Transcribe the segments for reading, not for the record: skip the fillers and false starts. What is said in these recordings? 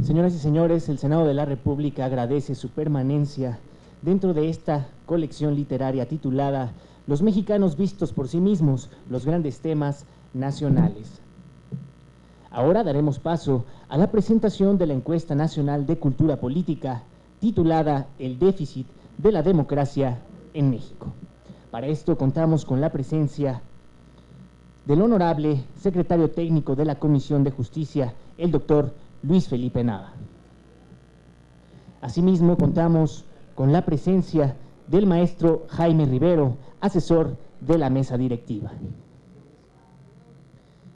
Señoras y señores, el Senado de la República agradece su permanencia dentro de esta colección literaria titulada Los mexicanos vistos por sí mismos, los grandes temas nacionales. Ahora daremos paso a la presentación de la encuesta nacional de cultura política titulada El déficit de la democracia en México. Para esto contamos con la presencia del honorable secretario técnico de la Comisión de Justicia, el doctor Luis Felipe Nava. Asimismo, contamos con la presencia del maestro Jaime Rivero, asesor de la mesa directiva.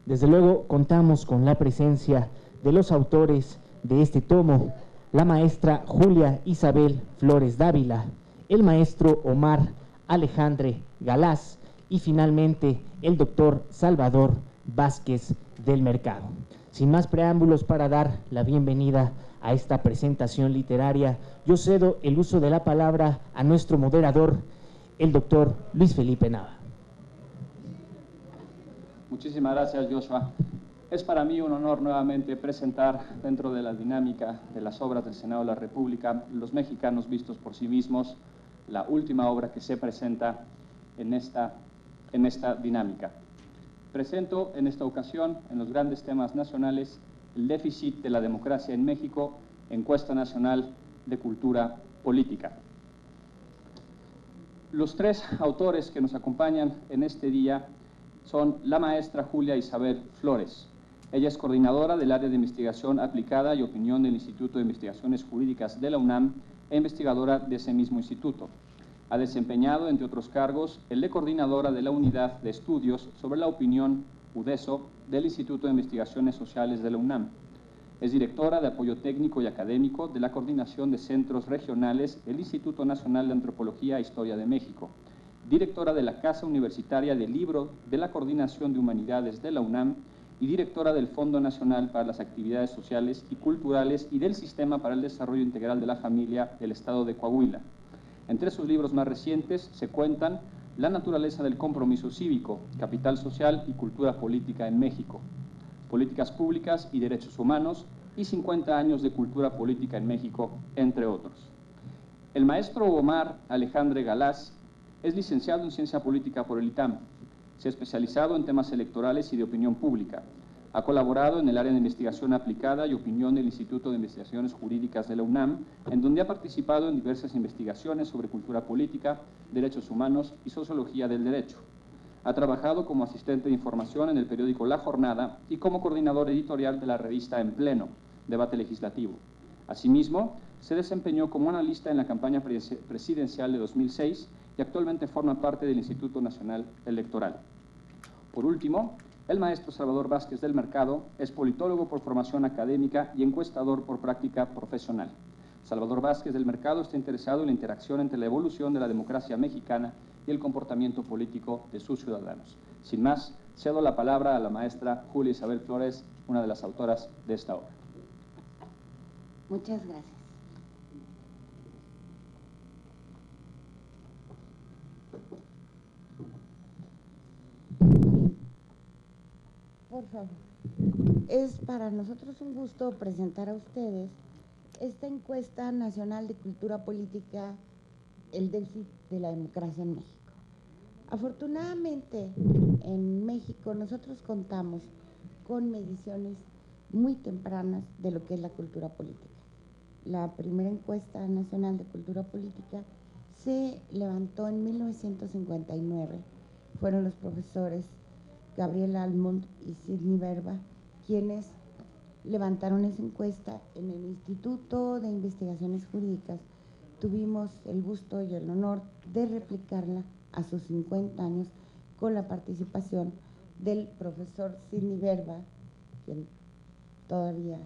Desde luego, contamos con la presencia de los autores de este tomo, la maestra Julia Isabel Flores Dávila, el maestro Omar Alejandre Galás y finalmente el doctor Salvador Vázquez del Mercado. Sin más preámbulos, para dar la bienvenida a esta presentación literaria, yo cedo el uso de la palabra a nuestro moderador, el doctor Luis Felipe Nava. Muchísimas gracias, Joshua. Es para mí un honor nuevamente presentar dentro de la dinámica de las obras del Senado de la República, Los mexicanos vistos por sí mismos, la última obra que se presenta en esta dinámica. Presento en esta ocasión, en los grandes temas nacionales, el déficit de la democracia en México, encuesta nacional de cultura política. Los tres autores que nos acompañan en este día son la maestra Julia Isabel Flores. Ella es coordinadora del área de investigación aplicada y opinión del Instituto de Investigaciones Jurídicas de la UNAM e investigadora de ese mismo instituto. Ha desempeñado, entre otros cargos, el de coordinadora de la Unidad de Estudios sobre la Opinión UDESO del Instituto de Investigaciones Sociales de la UNAM. Es directora de apoyo técnico y académico de la Coordinación de Centros Regionales del Instituto Nacional de Antropología e Historia de México, directora de la Casa Universitaria del Libro de la Coordinación de Humanidades de la UNAM y directora del Fondo Nacional para las Actividades Sociales y Culturales y del Sistema para el Desarrollo Integral de la Familia del Estado de Coahuila. Entre sus libros más recientes se cuentan La naturaleza del compromiso cívico, Capital Social y Cultura Política en México, Políticas Públicas y Derechos Humanos y 50 años de cultura política en México, entre otros. El maestro Omar Alejandre Galás es licenciado en Ciencia Política por el ITAM. Se ha especializado en temas electorales y de opinión pública. Ha colaborado en el área de investigación aplicada y opinión del Instituto de Investigaciones Jurídicas de la UNAM, en donde ha participado en diversas investigaciones sobre cultura política, derechos humanos y sociología del derecho. Ha trabajado como asistente de información en el periódico La Jornada y como coordinador editorial de la revista En Pleno, Debate Legislativo. Asimismo, se desempeñó como analista en la campaña presidencial de 2006 y actualmente forma parte del Instituto Nacional Electoral. Por último, el maestro Salvador Vázquez del Mercado es politólogo por formación académica y encuestador por práctica profesional. Salvador Vázquez del Mercado está interesado en la interacción entre la evolución de la democracia mexicana y el comportamiento político de sus ciudadanos. Sin más, cedo la palabra a la maestra Julia Isabel Flores, una de las autoras de esta obra. Muchas gracias. Por favor. Es para nosotros un gusto presentar a ustedes esta encuesta nacional de cultura política, el déficit de la democracia en México. Afortunadamente, en México nosotros contamos con mediciones muy tempranas de lo que es la cultura política. La primera encuesta nacional de cultura política se levantó en 1959. Fueron los profesores Gabriel Almond y Sidney Verba quienes levantaron esa encuesta en el Instituto de Investigaciones Jurídicas. Tuvimos el gusto y el honor de replicarla a sus 50 años con la participación del profesor Sidney Verba, quien todavía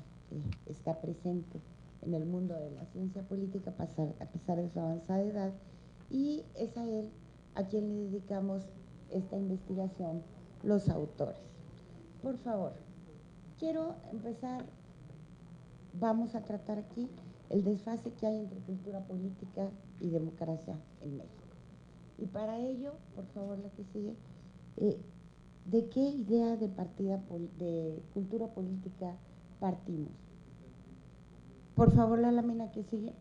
está presente en el mundo de la ciencia política a pesar de su avanzada edad, y es a él a quien le dedicamos esta investigación, los autores. Por favor, quiero empezar, vamos a tratar aquí el desfase que hay entre cultura política y democracia en México. Y para ello, por favor, la que sigue, ¿de qué idea de partida de cultura política partimos? Por favor, la lámina que sigue.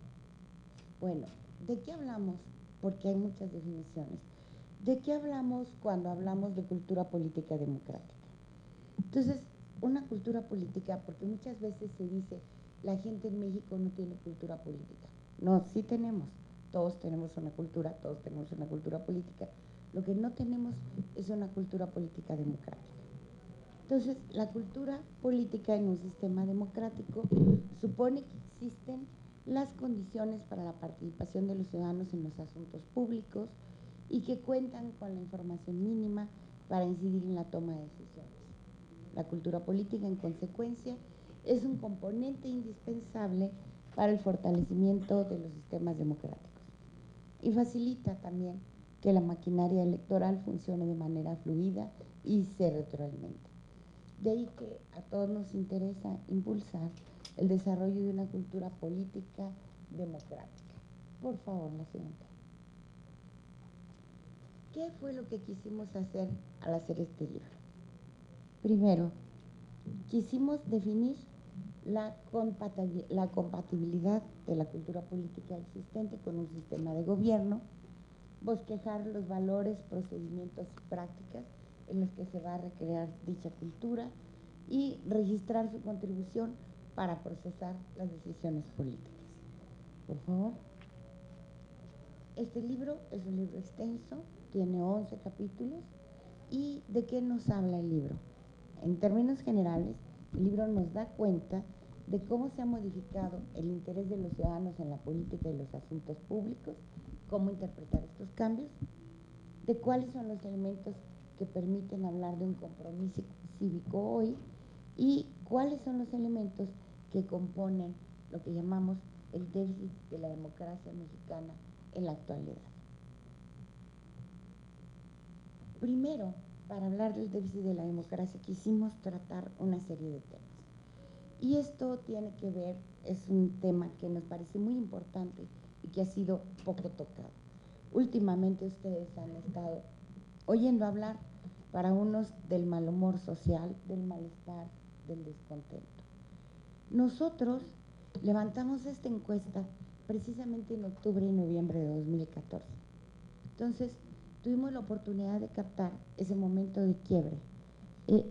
Bueno, ¿de qué hablamos? Porque hay muchas definiciones. ¿De qué hablamos cuando hablamos de cultura política democrática? Entonces, una cultura política, porque muchas veces se dice, la gente en México no tiene cultura política. No, sí tenemos. Todos tenemos una cultura, todos tenemos una cultura política. Lo que no tenemos es una cultura política democrática. Entonces, la cultura política en un sistema democrático supone que existen las condiciones para la participación de los ciudadanos en los asuntos públicos y que cuentan con la información mínima para incidir en la toma de decisiones. La cultura política, en consecuencia, es un componente indispensable para el fortalecimiento de los sistemas democráticos y facilita también que la maquinaria electoral funcione de manera fluida y se retroalimente. De ahí que a todos nos interesa impulsar el desarrollo de una cultura política democrática. Por favor, la siguiente. ¿Qué fue lo que quisimos hacer al hacer este libro? Primero, quisimos definir la compatibilidad de la cultura política existente con un sistema de gobierno, bosquejar los valores, procedimientos y prácticas en los que se va a recrear dicha cultura y registrar su contribución para procesar las decisiones políticas. Por favor. Este libro es un libro extenso, tiene 11 capítulos. ¿Y de qué nos habla el libro? En términos generales, el libro nos da cuenta de cómo se ha modificado el interés de los ciudadanos en la política y los asuntos públicos, cómo interpretar estos cambios, de cuáles son los elementos que permiten hablar de un compromiso cívico hoy y cuáles son los elementos que componen lo que llamamos el déficit de la democracia mexicana en la actualidad. Primero, para hablar del déficit de la democracia, quisimos tratar una serie de temas. Y esto tiene que ver, es un tema que nos parece muy importante y que ha sido poco tocado. Últimamente ustedes han estado oyendo hablar, para unos, del mal humor social, del malestar, del descontento. Nosotros levantamos esta encuesta precisamente en octubre y noviembre de 2014. Entonces, tuvimos la oportunidad de captar ese momento de quiebre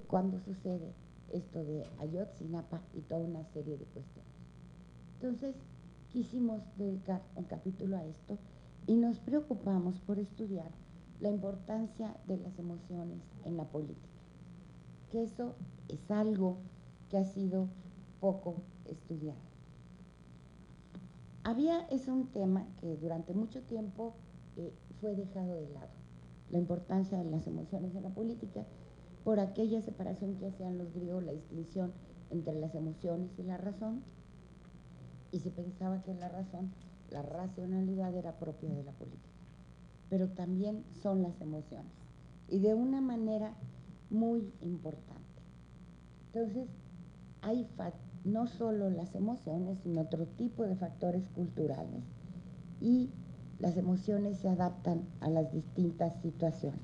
cuando sucede esto de Ayotzinapa y toda una serie de cuestiones. Entonces, quisimos dedicar un capítulo a esto y nos preocupamos por estudiar la importancia de las emociones en la política, que eso es algo que ha sido poco estudiado. Es un tema que durante mucho tiempo fue dejado de lado, la importancia de las emociones en la política, por aquella separación que hacían los griegos, la distinción entre las emociones y la razón, y se pensaba que la razón, la racionalidad era propia de la política, pero también son las emociones, y de una manera muy importante. Entonces, hay no solo las emociones, sino otro tipo de factores culturales, y las emociones se adaptan a las distintas situaciones.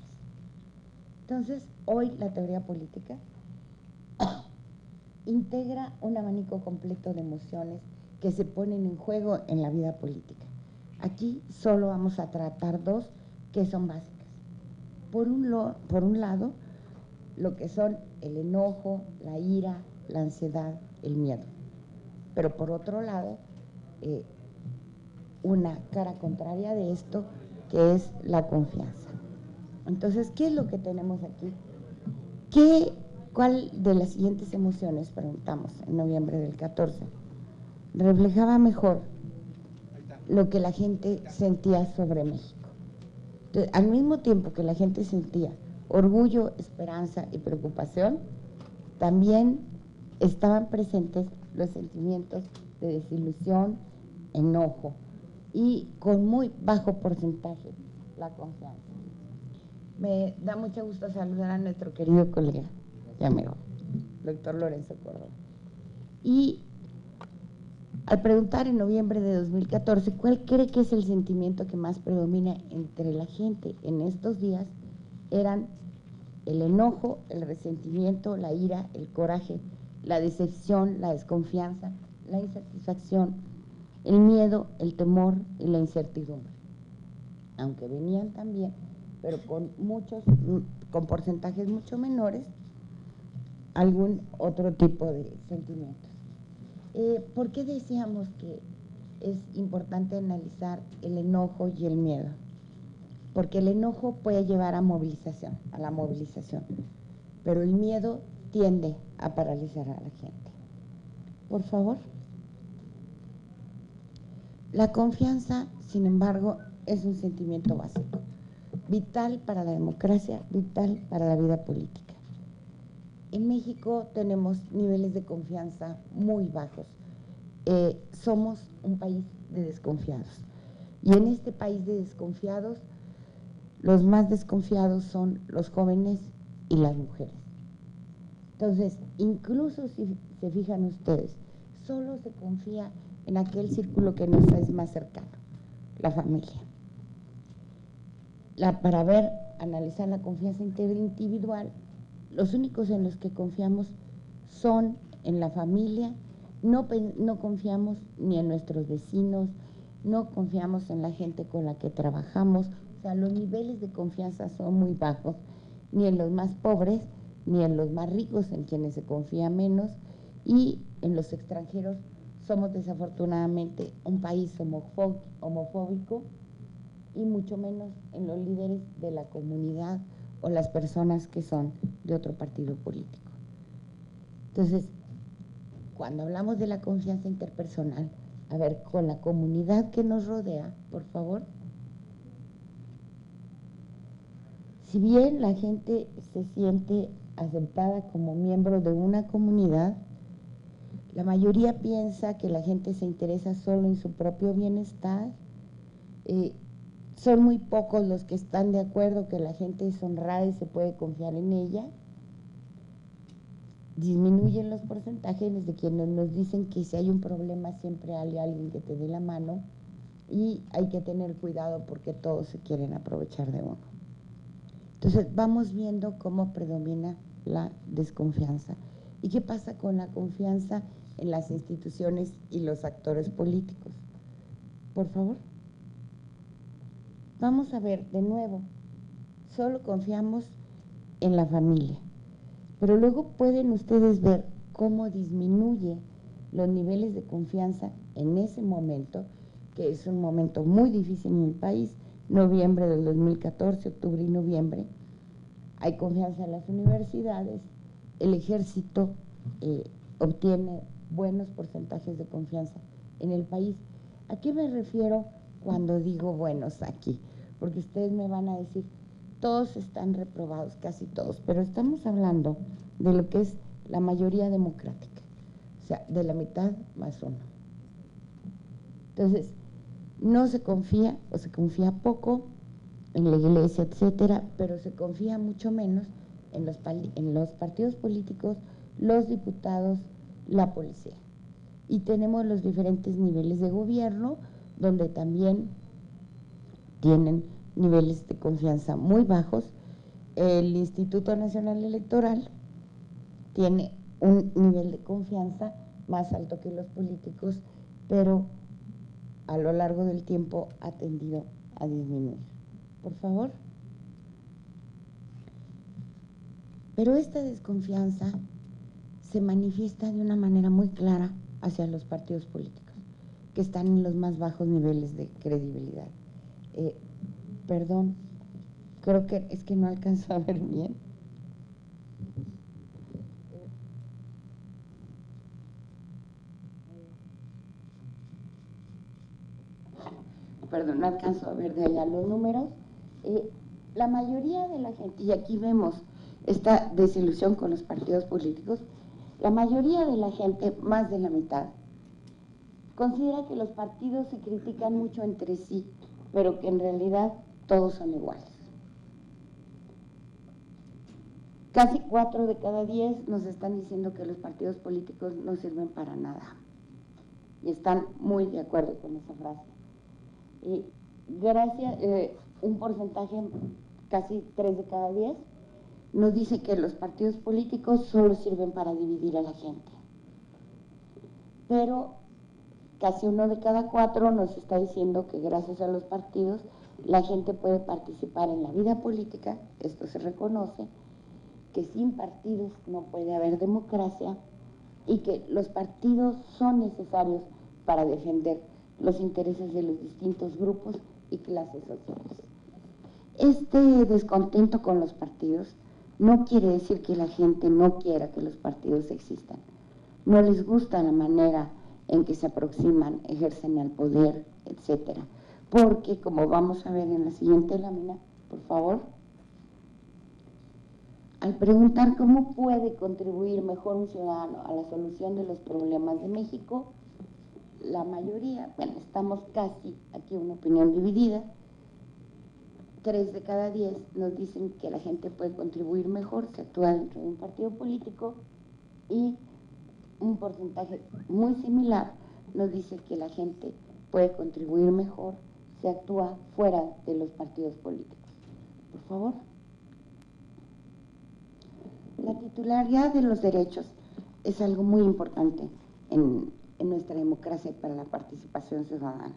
Entonces, hoy la teoría política integra un abanico completo de emociones que se ponen en juego en la vida política. Aquí solo vamos a tratar dos que son básicas. Por un lado, lo que son el enojo, la ira, la ansiedad, el miedo. Pero por otro lado, una cara contraria de esto, que es la confianza. Entonces, ¿qué es lo que tenemos aquí? ¿Cuál de las siguientes emociones, preguntamos en noviembre del 14, reflejaba mejor lo que la gente sentía sobre México? Entonces, al mismo tiempo que la gente sentía orgullo, esperanza y preocupación, también estaban presentes los sentimientos de desilusión, enojo y con muy bajo porcentaje la confianza. Me da mucho gusto saludar a nuestro querido colega y amigo, doctor Lorenzo Córdoba. Y al preguntar en noviembre de 2014 cuál cree que es el sentimiento que más predomina entre la gente en estos días, eran el enojo, el resentimiento, la ira, el coraje, la decepción, la desconfianza, la insatisfacción, el miedo, el temor y la incertidumbre. Aunque venían también, pero con porcentajes mucho menores, algún otro tipo de sentimientos. ¿Por qué decíamos que es importante analizar el enojo y el miedo? Porque el enojo puede llevar a la movilización, pero el miedo tiende a paralizar a la gente. Por favor. La confianza, sin embargo, es un sentimiento básico, vital para la democracia, vital para la vida política. En México tenemos niveles de confianza muy bajos. Somos un país de desconfiados. Y en este país de desconfiados, los más desconfiados son los jóvenes y las mujeres. Entonces, incluso si se fijan ustedes, solo se confía en aquel círculo que nos es más cercano, la familia. Para analizar la confianza individual, los únicos en los que confiamos son en la familia, no confiamos ni en nuestros vecinos, no confiamos en la gente con la que trabajamos, o sea, los niveles de confianza son muy bajos, ni en los más pobres, ni en los más ricos, en quienes se confía menos, y en los extranjeros somos desafortunadamente un país homofóbico, y mucho menos en los líderes de la comunidad o las personas que son de otro partido político. Entonces, cuando hablamos de la confianza interpersonal, a ver, con la comunidad que nos rodea, por favor. Si bien la gente se siente aceptada como miembro de una comunidad, la mayoría piensa que la gente se interesa solo en su propio bienestar. Son muy pocos los que están de acuerdo que la gente es honrada y se puede confiar en ella. Disminuyen los porcentajes de quienes nos dicen que si hay un problema siempre hay alguien que te dé la mano, y hay que tener cuidado porque todos se quieren aprovechar de uno. Entonces vamos viendo cómo predomina la desconfianza. ¿Y qué pasa con la confianza en las instituciones y los actores políticos? Por favor. Vamos a ver de nuevo, solo confiamos en la familia, pero luego pueden ustedes ver cómo disminuye los niveles de confianza en ese momento, que es un momento muy difícil en el país, noviembre del 2014, octubre y noviembre. Hay confianza en las universidades, el ejército obtiene buenos porcentajes de confianza en el país. ¿A qué me refiero cuando digo buenos aquí? Porque ustedes me van a decir, todos están reprobados, casi todos, pero estamos hablando de lo que es la mayoría democrática, o sea, de la mitad más uno. Entonces, no se confía o se confía poco en la iglesia, etcétera, pero se confía mucho menos en los partidos políticos, los diputados, la policía. Y tenemos los diferentes niveles de gobierno, donde también tienen niveles de confianza muy bajos. El Instituto Nacional Electoral tiene un nivel de confianza más alto que los políticos, pero a lo largo del tiempo ha tendido a disminuir. Por favor. Pero esta desconfianza se manifiesta de una manera muy clara hacia los partidos políticos, que están en los más bajos niveles de credibilidad. Perdón, creo que es que no alcanzo a ver bien. Perdón, no alcanzo a ver de allá los números. La mayoría de la gente, y aquí vemos esta desilusión con los partidos políticos, la mayoría de la gente, más de la mitad, considera que los partidos se critican mucho entre sí, pero que en realidad todos son iguales. Casi 4 de cada 10 nos están diciendo que los partidos políticos no sirven para nada. Y están muy de acuerdo con esa frase. Y un porcentaje, casi 3 de cada 10, nos dice que los partidos políticos solo sirven para dividir a la gente. Pero casi 1 de cada 4 nos está diciendo que gracias a los partidos la gente puede participar en la vida política, esto se reconoce, que sin partidos no puede haber democracia y que los partidos son necesarios para defender los intereses de los distintos grupos y clases sociales. Este descontento con los partidos no quiere decir que la gente no quiera que los partidos existan. No les gusta la manera en que se aproximan, ejercen el poder, etcétera. Porque, como vamos a ver en la siguiente lámina, por favor, al preguntar cómo puede contribuir mejor un ciudadano a la solución de los problemas de México, la mayoría, bueno, estamos casi aquí una opinión dividida, 3 de cada 10 nos dicen que la gente puede contribuir mejor, se actúa dentro de un partido político, y un porcentaje muy similar nos dice que la gente puede contribuir mejor, se actúa fuera de los partidos políticos. Por favor. La titularidad de los derechos es algo muy importante en nuestra democracia para la participación ciudadana.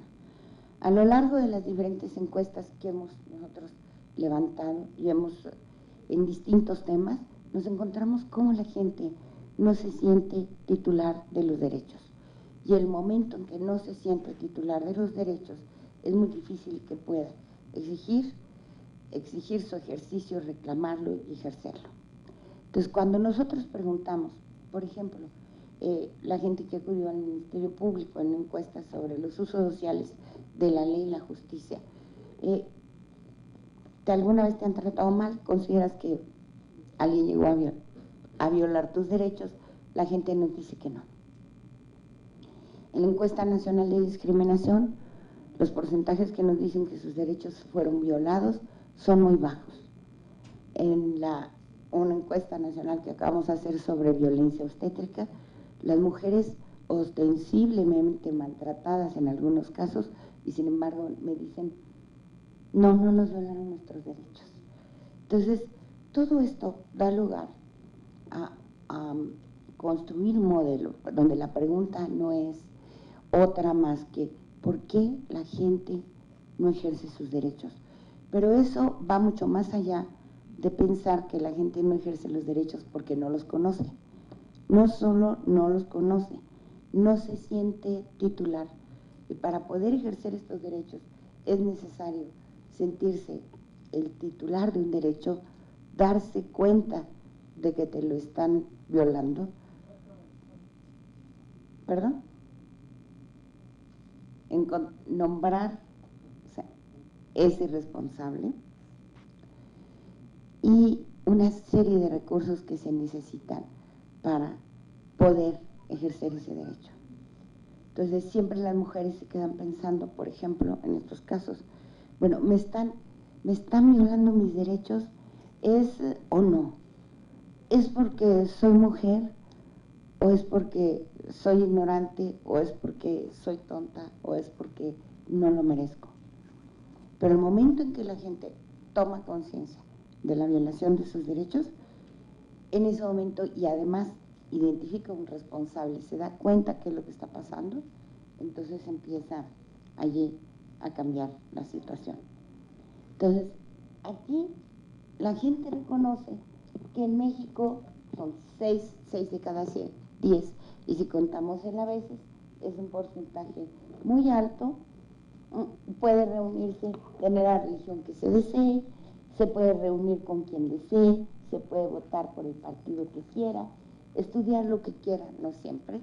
A lo largo de las diferentes encuestas que hemos nosotros levantado y en distintos temas, nos encontramos cómo la gente no se siente titular de los derechos. Y el momento en que no se siente titular de los derechos, es muy difícil que pueda exigir su ejercicio, reclamarlo y ejercerlo. Entonces, cuando nosotros preguntamos, por ejemplo, la gente que acudió al Ministerio Público en encuestas sobre los usos sociales de la ley y la justicia, ¿de alguna vez te han tratado mal? ¿Consideras que alguien llegó a violar tus derechos? La gente nos dice que no. En la encuesta nacional de discriminación, los porcentajes que nos dicen que sus derechos fueron violados son muy bajos. En una encuesta nacional que acabamos de hacer sobre violencia obstétrica, las mujeres ostensiblemente maltratadas en algunos casos, y sin embargo me dicen, no nos violaron nuestros derechos. Entonces, todo esto da lugar a construir un modelo donde la pregunta no es otra más que ¿por qué la gente no ejerce sus derechos? Pero eso va mucho más allá de pensar que la gente no ejerce los derechos porque no los conoce. No solo no los conoce, no se siente titular. Y para poder ejercer estos derechos es necesario sentirse el titular de un derecho, darse cuenta de que te lo están violando. ¿Perdón? Nombrar, o sea, es irresponsable, y una serie de recursos que se necesitan para poder ejercer ese derecho. Entonces, siempre las mujeres se quedan pensando, por ejemplo, en estos casos, bueno, ¿me están violando mis derechos? ¿Es o no? ¿Es porque soy mujer? ¿O es porque soy ignorante? ¿O es porque soy tonta? ¿O es porque no lo merezco? Pero el momento en que la gente toma conciencia de la violación de sus derechos, en ese momento, y además identifica un responsable, se da cuenta qué es lo que está pasando, entonces empieza allí a cambiar la situación. Entonces, aquí la gente reconoce que en México son 6 de cada 10, y si contamos en a veces, es un porcentaje muy alto. Puede reunirse, tener la religión que se desee, se puede reunir con quien desee, se puede votar por el partido que quiera, estudiar lo que quiera, no siempre,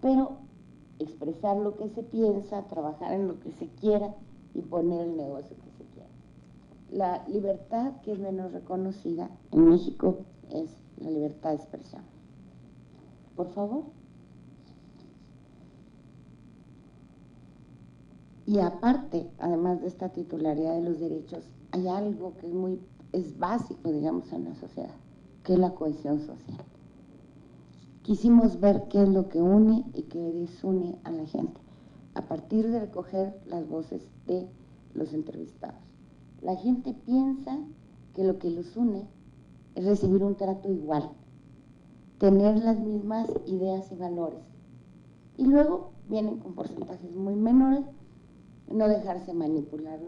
pero expresar lo que se piensa, trabajar en lo que se quiera y poner el negocio que se quiera. La libertad que es menos reconocida en México es la libertad de expresión. Por favor. Y aparte, además de esta titularidad de los derechos, hay algo que es básico, digamos, en la sociedad, que es la cohesión social. Quisimos ver qué es lo que une y qué desune a la gente, a partir de recoger las voces de los entrevistados. La gente piensa que lo que los une es recibir un trato igual, tener las mismas ideas y valores, Y luego vienen con porcentajes muy menores, no dejarse manipular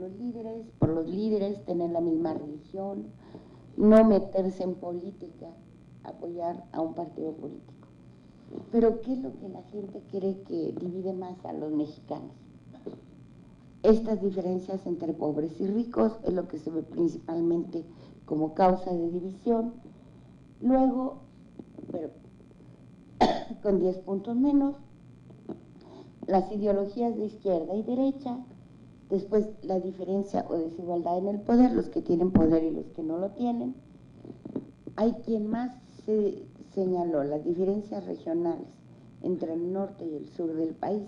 por los líderes, tener la misma religión, no meterse en política, apoyar a un partido político. Pero ¿qué es lo que la gente cree que divide más a los mexicanos? Estas diferencias entre pobres y ricos es lo que se ve principalmente como causa de división. Luego, pero con 10 puntos menos, las ideologías de izquierda y derecha, después la diferencia o desigualdad en el poder, los que tienen poder y los que no lo tienen. Hay quien más se señaló las diferencias regionales entre el norte y el sur del país,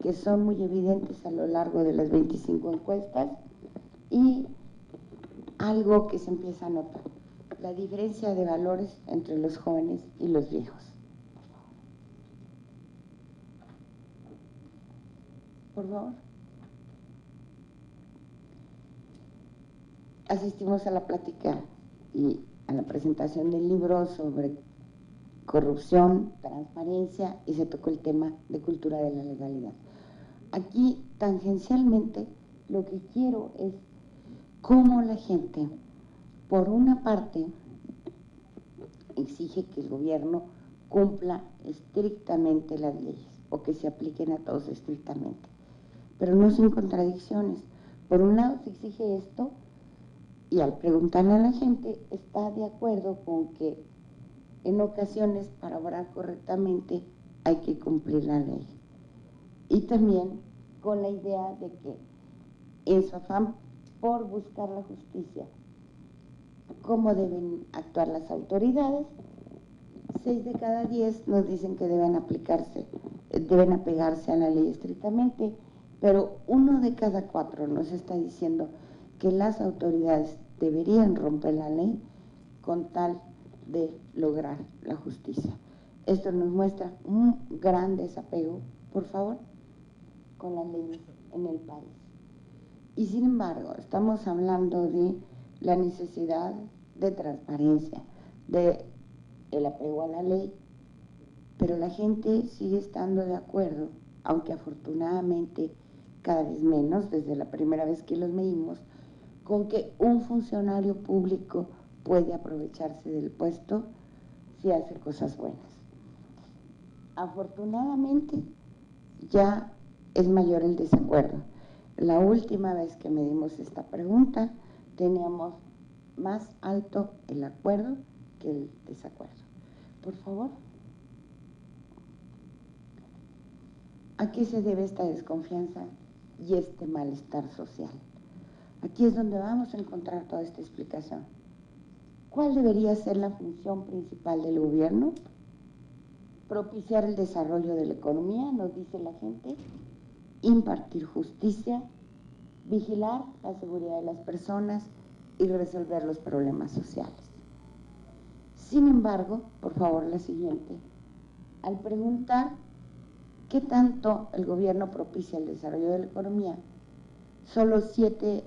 que son muy evidentes a lo largo de las 25 encuestas, y algo que se empieza a notar, la diferencia de valores entre los jóvenes y los viejos. Por favor. Asistimos a la plática y a la presentación del libro sobre corrupción, transparencia, y se tocó el tema de cultura de la legalidad. Aquí, tangencialmente, lo que quiero es cómo la gente, por una parte, exige que el gobierno cumpla estrictamente las leyes o que se apliquen a todos estrictamente, pero no sin contradicciones. Por un lado se exige esto, y al preguntarle a la gente está de acuerdo con que en ocasiones para obrar correctamente hay que cumplir la ley. Y también con la idea de que en su afán por buscar la justicia, ¿cómo deben actuar las autoridades? 6 de cada 10 nos dicen que deben apegarse a la ley estrictamente, pero 1 de cada 4 nos está diciendo que las autoridades deberían romper la ley con tal de lograr la justicia. Esto nos muestra un gran desapego, por favor, con las leyes en el país. Y sin embargo, estamos hablando de la necesidad de transparencia, de el apego a la ley, pero la gente sigue estando de acuerdo, aunque afortunadamente cada vez menos, desde la primera vez que los medimos, con que un funcionario público puede aprovecharse del puesto si hace cosas buenas. Afortunadamente ya es mayor el desacuerdo. La última vez que medimos esta pregunta teníamos más alto el acuerdo que el desacuerdo. Por favor. ¿A qué se debe esta desconfianza y este malestar social? Aquí es donde vamos a encontrar toda esta explicación. ¿Cuál debería ser la función principal del gobierno? Propiciar el desarrollo de la economía, nos dice la gente, impartir justicia, vigilar la seguridad de las personas y resolver los problemas sociales. Sin embargo, por favor, la siguiente, al preguntar qué tanto el gobierno propicia el desarrollo de la economía, solo 7%,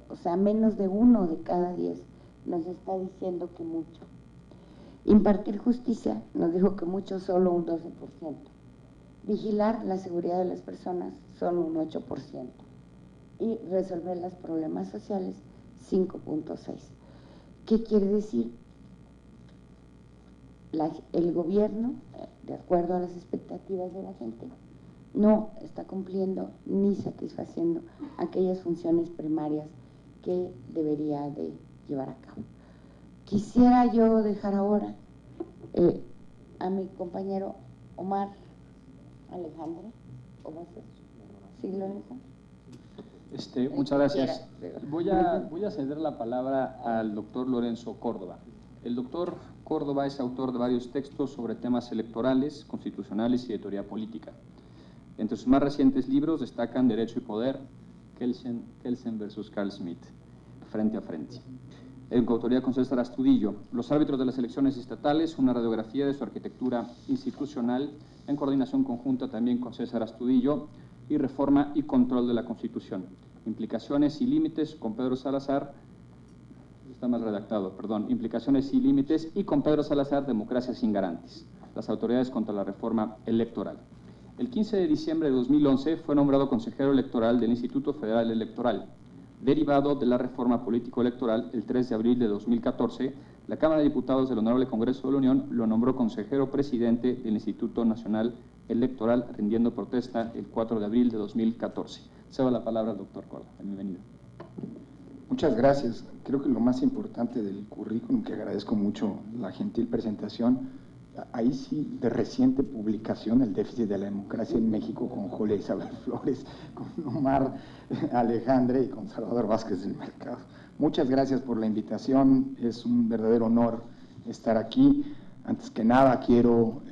o sea, menos de 1 de cada 10 nos está diciendo que mucho. Impartir justicia nos dijo que mucho, solo un 12%. Vigilar la seguridad de las personas, solo un 8%. Y resolver los problemas sociales, 5.6%. ¿Qué quiere decir? El gobierno, de acuerdo a las expectativas de la gente, no está cumpliendo ni satisfaciendo aquellas funciones primarias que debería de llevar a cabo. Quisiera yo dejar ahora a mi compañero Omar Alejandro. ¿Sí, Lorenzo? Muchas gracias. Voy a ceder la palabra al doctor Lorenzo Córdoba. El doctor Córdoba es autor de varios textos sobre temas electorales, constitucionales y de teoría política. Entre sus más recientes libros destacan Derecho y Poder, Kelsen versus Carl Schmitt, Frente a Frente. En coautoría con César Astudillo, Los árbitros de las elecciones estatales, una radiografía de su arquitectura institucional, en coordinación conjunta también con César Astudillo, y Reforma y Control de la Constitución. Implicaciones y límites con Pedro Salazar, está mal redactado, perdón, Implicaciones y límites, y con Pedro Salazar, Democracia sin garantes. las autoridades contra la reforma electoral. El 15 de diciembre de 2011 fue nombrado consejero electoral del Instituto Federal Electoral. Derivado de la reforma político-electoral, el 3 de abril de 2014, la Cámara de Diputados del Honorable Congreso de la Unión lo nombró consejero presidente del Instituto Nacional Electoral, rindiendo protesta el 4 de abril de 2014. Cedo la palabra al doctor Corda. Bienvenido. Muchas gracias. Creo que lo más importante del currículum, que agradezco mucho la gentil presentación, ahí sí, de reciente publicación, El déficit de la democracia en México, con Julia Isabel Flores, con Omar Alejandre y con Salvador Vázquez del Mercado. Muchas gracias por la invitación, es un verdadero honor estar aquí. Antes que nada quiero,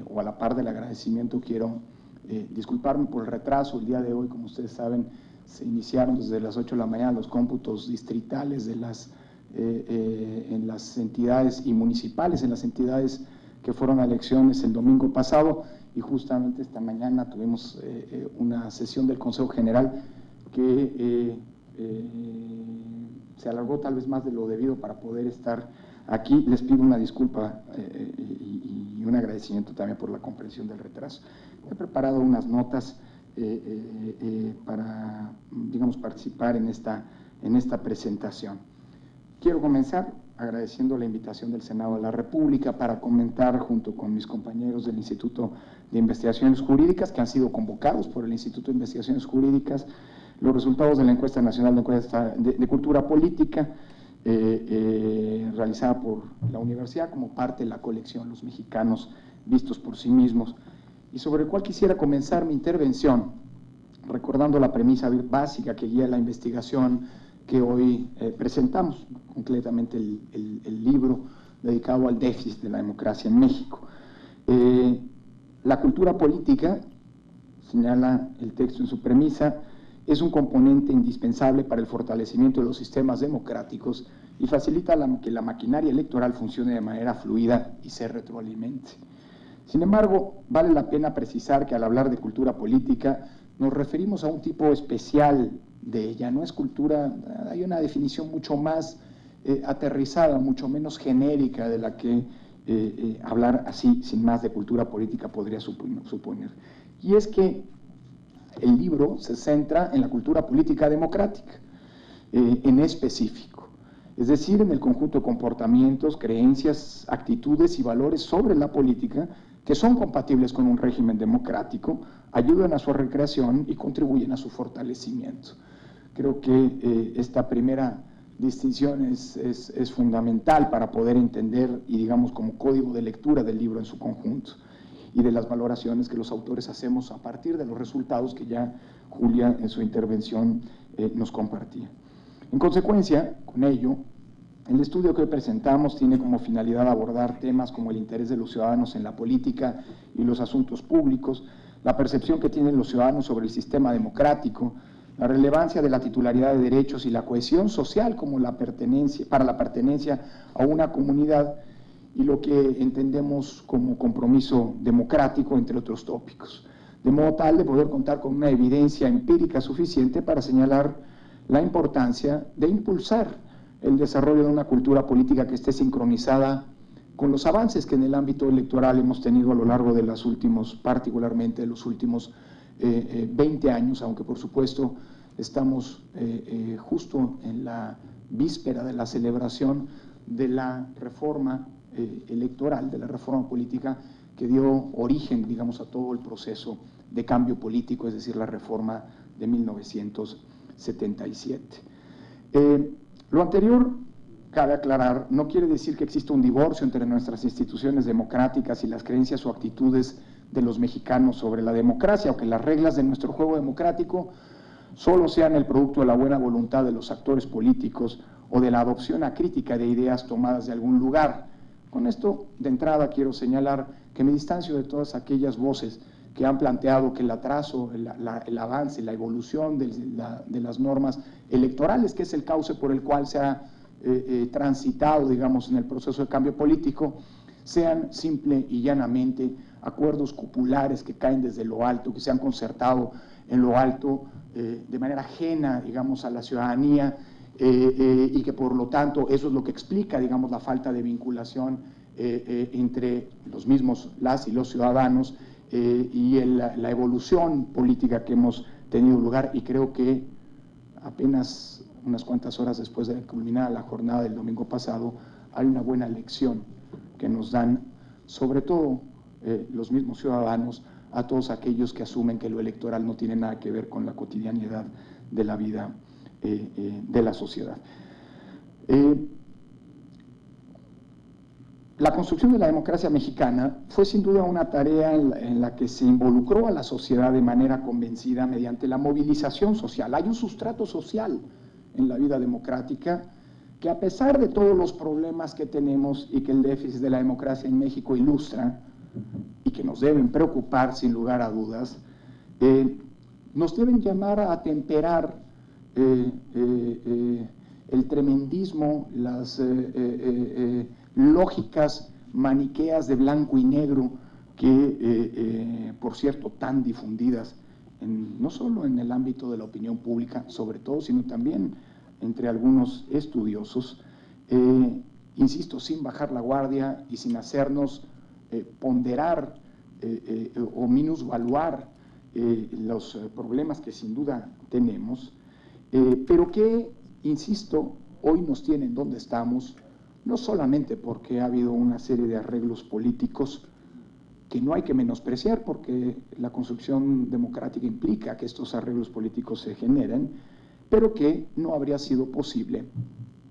o a la par del agradecimiento, quiero disculparme por el retraso. El día de hoy, como ustedes saben, se iniciaron desde las 8 de la mañana los cómputos distritales de en las entidades y municipales, en las entidades que fueron a elecciones el domingo pasado, y justamente esta mañana tuvimos una sesión del Consejo General que se alargó tal vez más de lo debido para poder estar aquí. Les pido una disculpa y un agradecimiento también por la comprensión del retraso. He preparado unas notas para, digamos, participar en esta presentación. Quiero comenzar agradeciendo la invitación del Senado de la República para comentar, junto con mis compañeros del Instituto de Investigaciones Jurídicas, que han sido convocados por el Instituto de Investigaciones Jurídicas, los resultados de la Encuesta Nacional de Cultura Política, realizada por la universidad como parte de la colección Los Mexicanos Vistos por Sí Mismos, y sobre el cual quisiera comenzar mi intervención recordando la premisa básica que guía la investigación que hoy presentamos, concretamente el libro dedicado al déficit de la democracia en México. La cultura política, señala el texto en su premisa, es un componente indispensable para el fortalecimiento de los sistemas democráticos y facilita que la maquinaria electoral funcione de manera fluida y se retroalimente. Sin embargo, vale la pena precisar que al hablar de cultura política nos referimos a un tipo especial de ella. No es cultura, hay una definición mucho más aterrizada, mucho menos genérica de la que hablar así, sin más, de cultura política podría suponer. Y es que el libro se centra en la cultura política democrática, en específico, es decir, en el conjunto de comportamientos, creencias, actitudes y valores sobre la política que son compatibles con un régimen democrático, ayudan a su recreación y contribuyen a su fortalecimiento. Creo que esta primera distinción es fundamental para poder entender, y digamos como código de lectura del libro en su conjunto, y de las valoraciones que los autores hacemos a partir de los resultados que ya Julia en su intervención nos compartía. En consecuencia, con ello, el estudio que hoy presentamos tiene como finalidad abordar temas como el interés de los ciudadanos en la política y los asuntos públicos, la percepción que tienen los ciudadanos sobre el sistema democrático, la relevancia de la titularidad de derechos y la cohesión social como para la pertenencia a una comunidad, y lo que entendemos como compromiso democrático, entre otros tópicos, de modo tal de poder contar con una evidencia empírica suficiente para señalar la importancia de impulsar el desarrollo de una cultura política que esté sincronizada con los avances que en el ámbito electoral hemos tenido a lo largo de los últimos, particularmente de los últimos 20 años, aunque por supuesto estamos justo en la víspera de la celebración de la reforma electoral, de la reforma política que dio origen, digamos, a todo el proceso de cambio político, es decir, la reforma de 1977. Lo anterior, cabe aclarar, no quiere decir que exista un divorcio entre nuestras instituciones democráticas y las creencias o actitudes de los mexicanos sobre la democracia, o que las reglas de nuestro juego democrático solo sean el producto de la buena voluntad de los actores políticos o de la adopción acrítica de ideas tomadas de algún lugar. Con esto, de entrada, quiero señalar que me distancio de todas aquellas voces que han planteado que el atraso, el avance, la evolución de las normas electorales, que es el cauce por el cual se ha transitado, digamos, en el proceso de cambio político, sean simple y llanamente acuerdos cupulares que caen desde lo alto, que se han concertado en lo alto de manera ajena, digamos, a la ciudadanía, y que por lo tanto eso es lo que explica, digamos, la falta de vinculación entre los mismos, las y los ciudadanos, y la evolución política que hemos tenido lugar, y creo que apenas unas cuantas horas después de culminar la jornada del domingo pasado, hay una buena lección que nos dan, sobre todo los mismos ciudadanos, a todos aquellos que asumen que lo electoral no tiene nada que ver con la cotidianidad de la vida de la sociedad. La construcción de la democracia mexicana fue sin duda una tarea en la que se involucró a la sociedad de manera convencida mediante la movilización social. Hay un sustrato social en la vida democrática que, a pesar de todos los problemas que tenemos y que el déficit de la democracia en México ilustra y que nos deben preocupar sin lugar a dudas, nos deben llamar a atemperar el tremendismo, las lógicas maniqueas de blanco y negro que, por cierto, tan difundidas no solo en el ámbito de la opinión pública, sobre todo, sino también entre algunos estudiosos, insisto, sin bajar la guardia y sin hacernos ponderar o minusvaluar los problemas que sin duda tenemos, pero que, insisto, hoy nos tienen donde estamos, no solamente porque ha habido una serie de arreglos políticos que no hay que menospreciar, porque la construcción democrática implica que estos arreglos políticos se generen, pero que no habría sido posible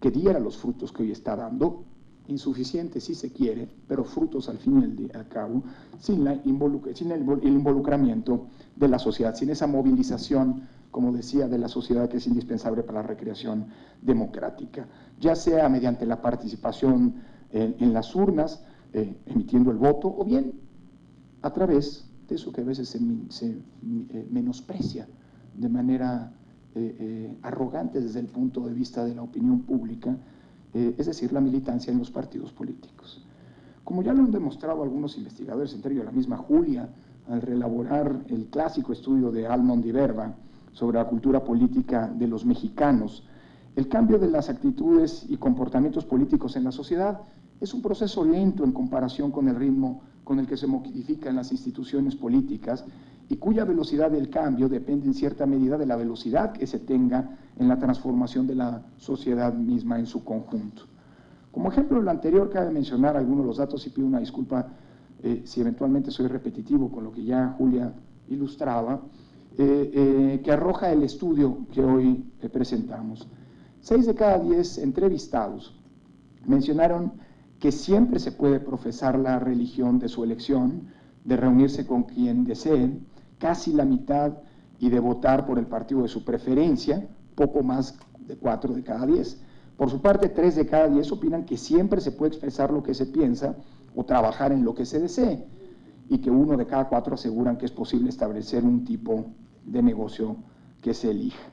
que diera los frutos que hoy está dando, insuficientes si se quiere, pero frutos al fin y al cabo, sin el involucramiento de la sociedad, sin esa movilización, como decía, de la sociedad, que es indispensable para la recreación democrática, ya sea mediante la participación en las urnas, emitiendo el voto, o bien a través de eso que a veces se menosprecia de manera arrogante desde el punto de vista de la opinión pública, es decir, la militancia en los partidos políticos. Como ya lo han demostrado algunos investigadores, entre ellos la misma Julia, al reelaborar el clásico estudio de Almond y Verba sobre la cultura política de los mexicanos, el cambio de las actitudes y comportamientos políticos en la sociedad es un proceso lento en comparación con el ritmo con el que se modifican las instituciones políticas, y cuya velocidad del cambio depende en cierta medida de la velocidad que se tenga en la transformación de la sociedad misma en su conjunto. Como ejemplo de lo anterior, cabe mencionar algunos de los datos, y pido una disculpa si eventualmente soy repetitivo con lo que ya Julia ilustraba, que arroja el estudio que hoy presentamos. 6 de cada 10 entrevistados mencionaron que siempre se puede profesar la religión de su elección, de reunirse con quien deseen, casi la mitad, y de votar por el partido de su preferencia, poco más de 4 de cada 10. Por su parte, 3 de cada 10 opinan que siempre se puede expresar lo que se piensa o trabajar en lo que se desee, y que 1 de cada 4 aseguran que es posible establecer un tipo de negocio que se elija.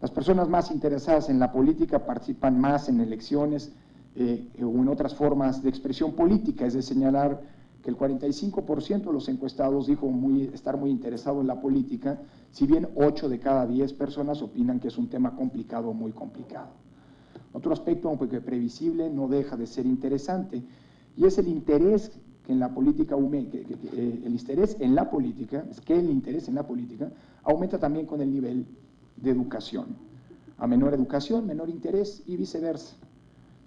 Las personas más interesadas en la política participan más en elecciones o en otras formas de expresión política, es de señalar que el 45% de los encuestados dijo estar muy interesado en la política, si bien 8 de cada 10 personas opinan que es un tema complicado o muy complicado. Otro aspecto, aunque previsible, no deja de ser interesante, y es el interés que en la política, el interés en la política aumenta también con el nivel de educación. A menor educación, menor interés, y viceversa.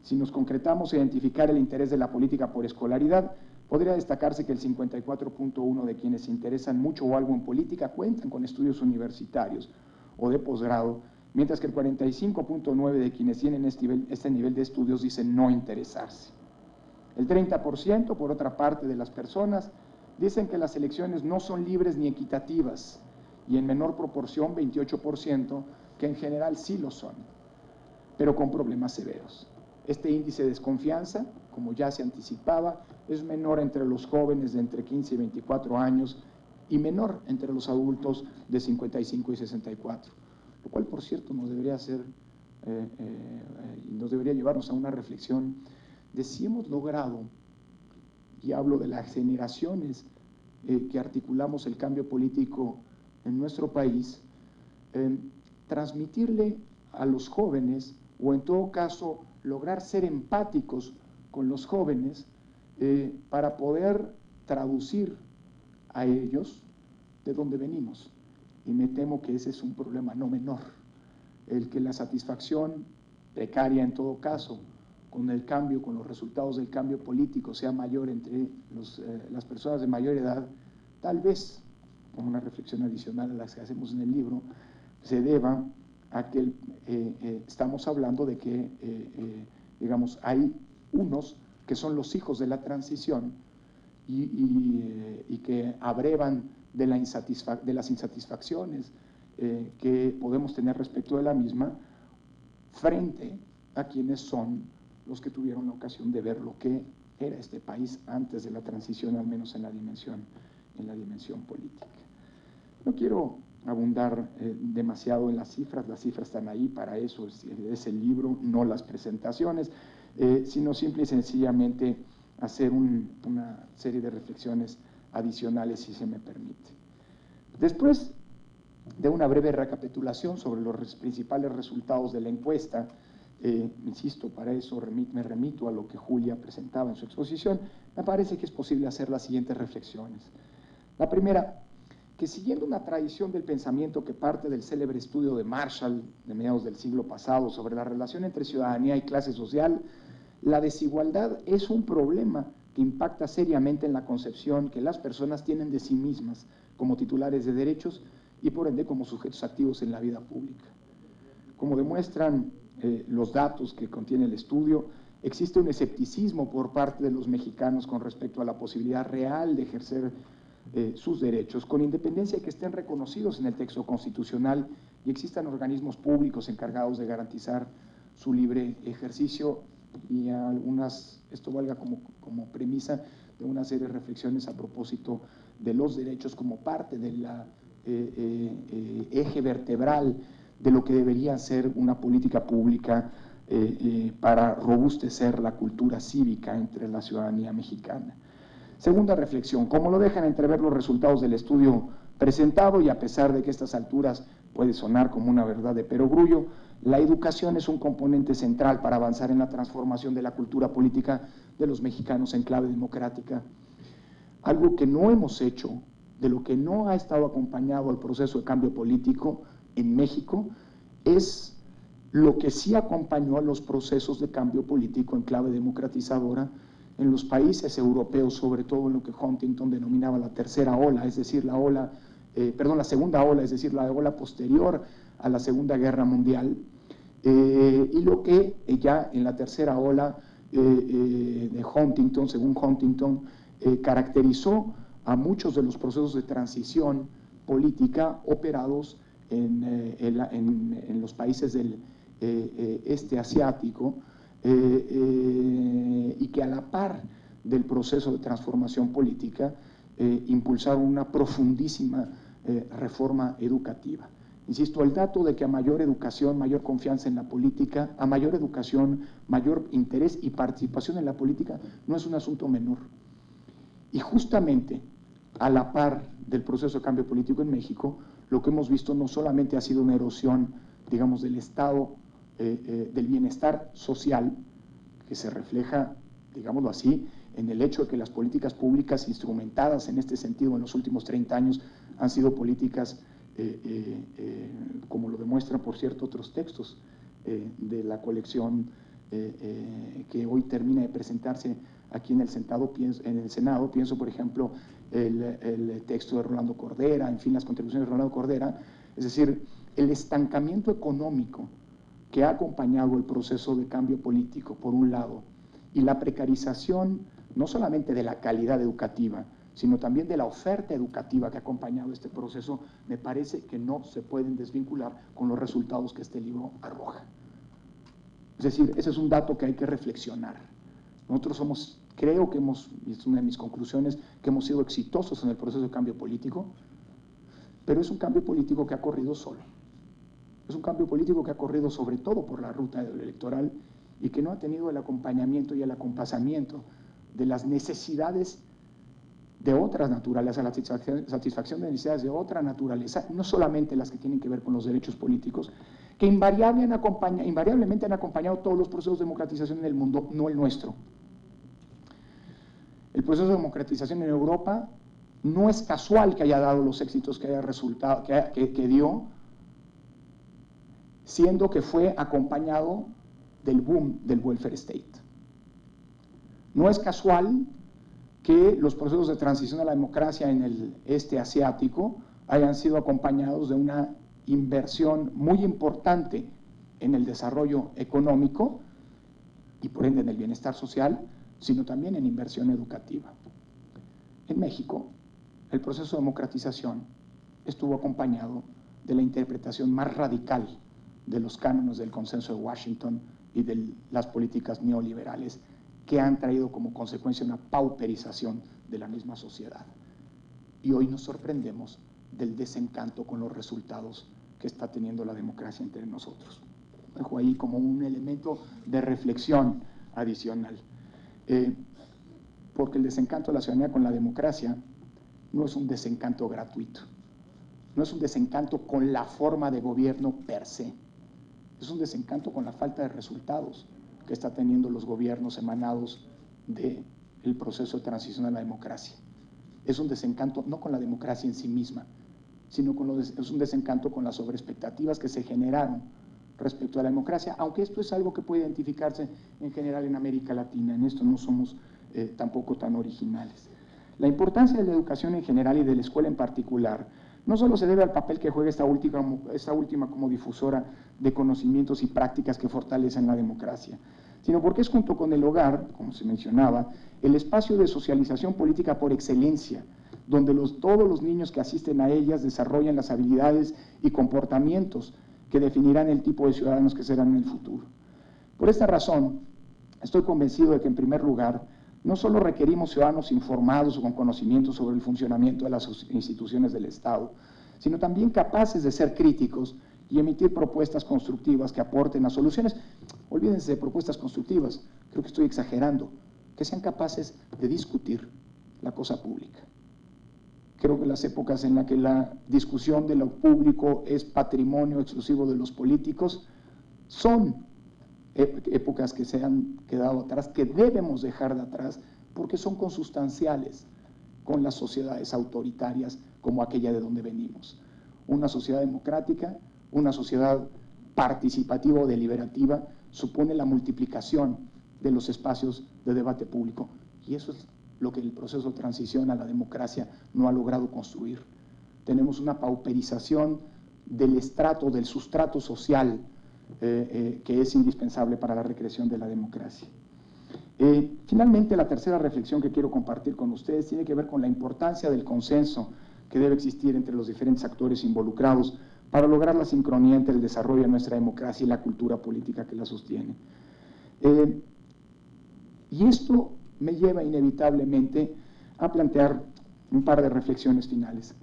Si nos concretamos a identificar el interés de la política por escolaridad, podría destacarse que el 54.1% de quienes se interesan mucho o algo en política cuentan con estudios universitarios o de posgrado, mientras que el 45.9% de quienes tienen este nivel de estudios dicen no interesarse. El 30%, por otra parte, de las personas dicen que las elecciones no son libres ni equitativas, y en menor proporción, 28%, que en general sí lo son, pero con problemas severos. Este índice de desconfianza, como ya se anticipaba, es menor entre los jóvenes de entre 15 y 24 años y menor entre los adultos de 55 y 64, lo cual, por cierto, nos debería llevarnos a una reflexión de si hemos logrado, y hablo de las generaciones que articulamos el cambio político en nuestro país, transmitirle a los jóvenes, o en todo caso lograr ser empáticos con los jóvenes, para poder traducir a ellos de dónde venimos. Y me temo que ese es un problema no menor, el que la satisfacción precaria en todo caso, con el cambio, con los resultados del cambio político sea mayor entre las personas de mayor edad, tal vez, como una reflexión adicional a las que hacemos en el libro, se deba a que estamos hablando de que, digamos, hay unos que son los hijos de la transición y que abrevan de las insatisfacciones que podemos tener respecto de la misma, frente a quienes son los que tuvieron la ocasión de ver lo que era este país antes de la transición, al menos en la dimensión política. No quiero abundar demasiado en las cifras están ahí, para eso es el libro, no las presentaciones, sino simple y sencillamente hacer una serie de reflexiones adicionales, si se me permite. Después de una breve recapitulación sobre los principales resultados de la encuesta, insisto, para eso me remito a lo que Julia presentaba en su exposición, me parece que es posible hacer las siguientes reflexiones. La primera, que siguiendo una tradición del pensamiento que parte del célebre estudio de Marshall de mediados del siglo pasado sobre la relación entre ciudadanía y clase social, la desigualdad es un problema que impacta seriamente en la concepción que las personas tienen de sí mismas como titulares de derechos y por ende como sujetos activos en la vida pública. Como demuestran los datos que contiene el estudio, existe un escepticismo por parte de los mexicanos con respecto a la posibilidad real de ejercer sus derechos, con independencia de que estén reconocidos en el texto constitucional y existan organismos públicos encargados de garantizar su libre ejercicio, y esto valga como premisa de una serie de reflexiones a propósito de los derechos como parte del eje vertebral de lo que debería ser una política pública para robustecer la cultura cívica entre la ciudadanía mexicana. Segunda reflexión, como lo dejan entrever los resultados del estudio presentado, y a pesar de que a estas alturas puede sonar como una verdad de perogrullo, la educación es un componente central para avanzar en la transformación de la cultura política de los mexicanos en clave democrática. Algo que no hemos hecho, de lo que no ha estado acompañado al proceso de cambio político en México, es lo que sí acompañó a los procesos de cambio político en clave democratizadora en los países europeos, sobre todo en lo que Huntington denominaba la tercera ola, es decir, la segunda ola, es decir, la ola posterior a la Segunda Guerra Mundial, y lo que ya en la tercera ola de Huntington, según Huntington, caracterizó a muchos de los procesos de transición política operados en los países del este asiático, y que a la par del proceso de transformación política impulsaron una profundísima reforma educativa. Insisto, el dato de que a mayor educación, mayor confianza en la política, a mayor educación, mayor interés y participación en la política, no es un asunto menor. Y justamente a la par del proceso de cambio político en México, lo que hemos visto no solamente ha sido una erosión, digamos, del estado del bienestar social, que se refleja, digámoslo así, en el hecho de que las políticas públicas instrumentadas en este sentido en los últimos 30 años han sido políticas, como lo demuestran, por cierto, otros textos de la colección que hoy termina de presentarse aquí en el Senado, pienso, por ejemplo, el texto de Rolando Cordera, en fin, las contribuciones de Rolando Cordera, es decir, el estancamiento económico que ha acompañado el proceso de cambio político, por un lado, y la precarización no solamente de la calidad educativa, sino también de la oferta educativa que ha acompañado este proceso, me parece que no se pueden desvincular con los resultados que este libro arroja. Es decir, ese es un dato que hay que reflexionar. Nosotros creo que es una de mis conclusiones, que hemos sido exitosos en el proceso de cambio político, pero es un cambio político que ha corrido solo. Es un cambio político que ha corrido sobre todo por la ruta electoral y que no ha tenido el acompañamiento y el acompasamiento de las necesidades de otras naturalezas, la satisfacción de necesidades de otra naturaleza, no solamente las que tienen que ver con los derechos políticos, que invariablemente han acompañado todos los procesos de democratización en el mundo, no el nuestro. El proceso de democratización en Europa no es casual que haya dado los éxitos que haya resultado, que dio, siendo que fue acompañado del boom del welfare state. No es casual que los procesos de transición a la democracia en el este asiático hayan sido acompañados de una inversión muy importante en el desarrollo económico y por ende en el bienestar social, sino también en inversión educativa. En México, el proceso de democratización estuvo acompañado de la interpretación más radical de los cánones del Consenso de Washington y de las políticas neoliberales que han traído como consecuencia una pauperización de la misma sociedad. Y hoy nos sorprendemos del desencanto con los resultados que está teniendo la democracia entre nosotros. Dejo ahí como un elemento de reflexión adicional. Porque el desencanto de la ciudadanía con la democracia no es un desencanto gratuito, no es un desencanto con la forma de gobierno per se, es un desencanto con la falta de resultados que está teniendo los gobiernos emanados del proceso de transición a la democracia. Es un desencanto no con la democracia en sí misma, sino es un desencanto con las sobreexpectativas que se generaron respecto a la democracia, aunque esto es algo que puede identificarse en general en América Latina, en esto no somos tampoco tan originales. La importancia de la educación en general y de la escuela en particular no solo se debe al papel que juega esta última como difusora de conocimientos y prácticas que fortalecen la democracia, sino porque es junto con el hogar, como se mencionaba, el espacio de socialización política por excelencia, donde todos los niños que asisten a ellas desarrollan las habilidades y comportamientos que definirán el tipo de ciudadanos que serán en el futuro. Por esta razón, estoy convencido de que en primer lugar, no solo requerimos ciudadanos informados o con conocimientos sobre el funcionamiento de las instituciones del Estado, sino también capaces de ser críticos y emitir propuestas constructivas que aporten a soluciones. Olvídense de propuestas constructivas, creo que estoy exagerando, que sean capaces de discutir la cosa pública. Creo que las épocas en las que la discusión de lo público es patrimonio exclusivo de los políticos son épocas que se han quedado atrás, que debemos dejar de atrás, porque son consustanciales con las sociedades autoritarias como aquella de donde venimos. Una sociedad democrática, una sociedad participativa o deliberativa, supone la multiplicación de los espacios de debate público, y eso es lo que el proceso de transición a la democracia no ha logrado construir. Tenemos una pauperización del estrato, del sustrato social que es indispensable para la recreación de la democracia. Finalmente, la tercera reflexión que quiero compartir con ustedes tiene que ver con la importancia del consenso que debe existir entre los diferentes actores involucrados para lograr la sincronía entre el desarrollo de nuestra democracia y la cultura política que la sostiene. Y esto me lleva inevitablemente a plantear un par de reflexiones finales.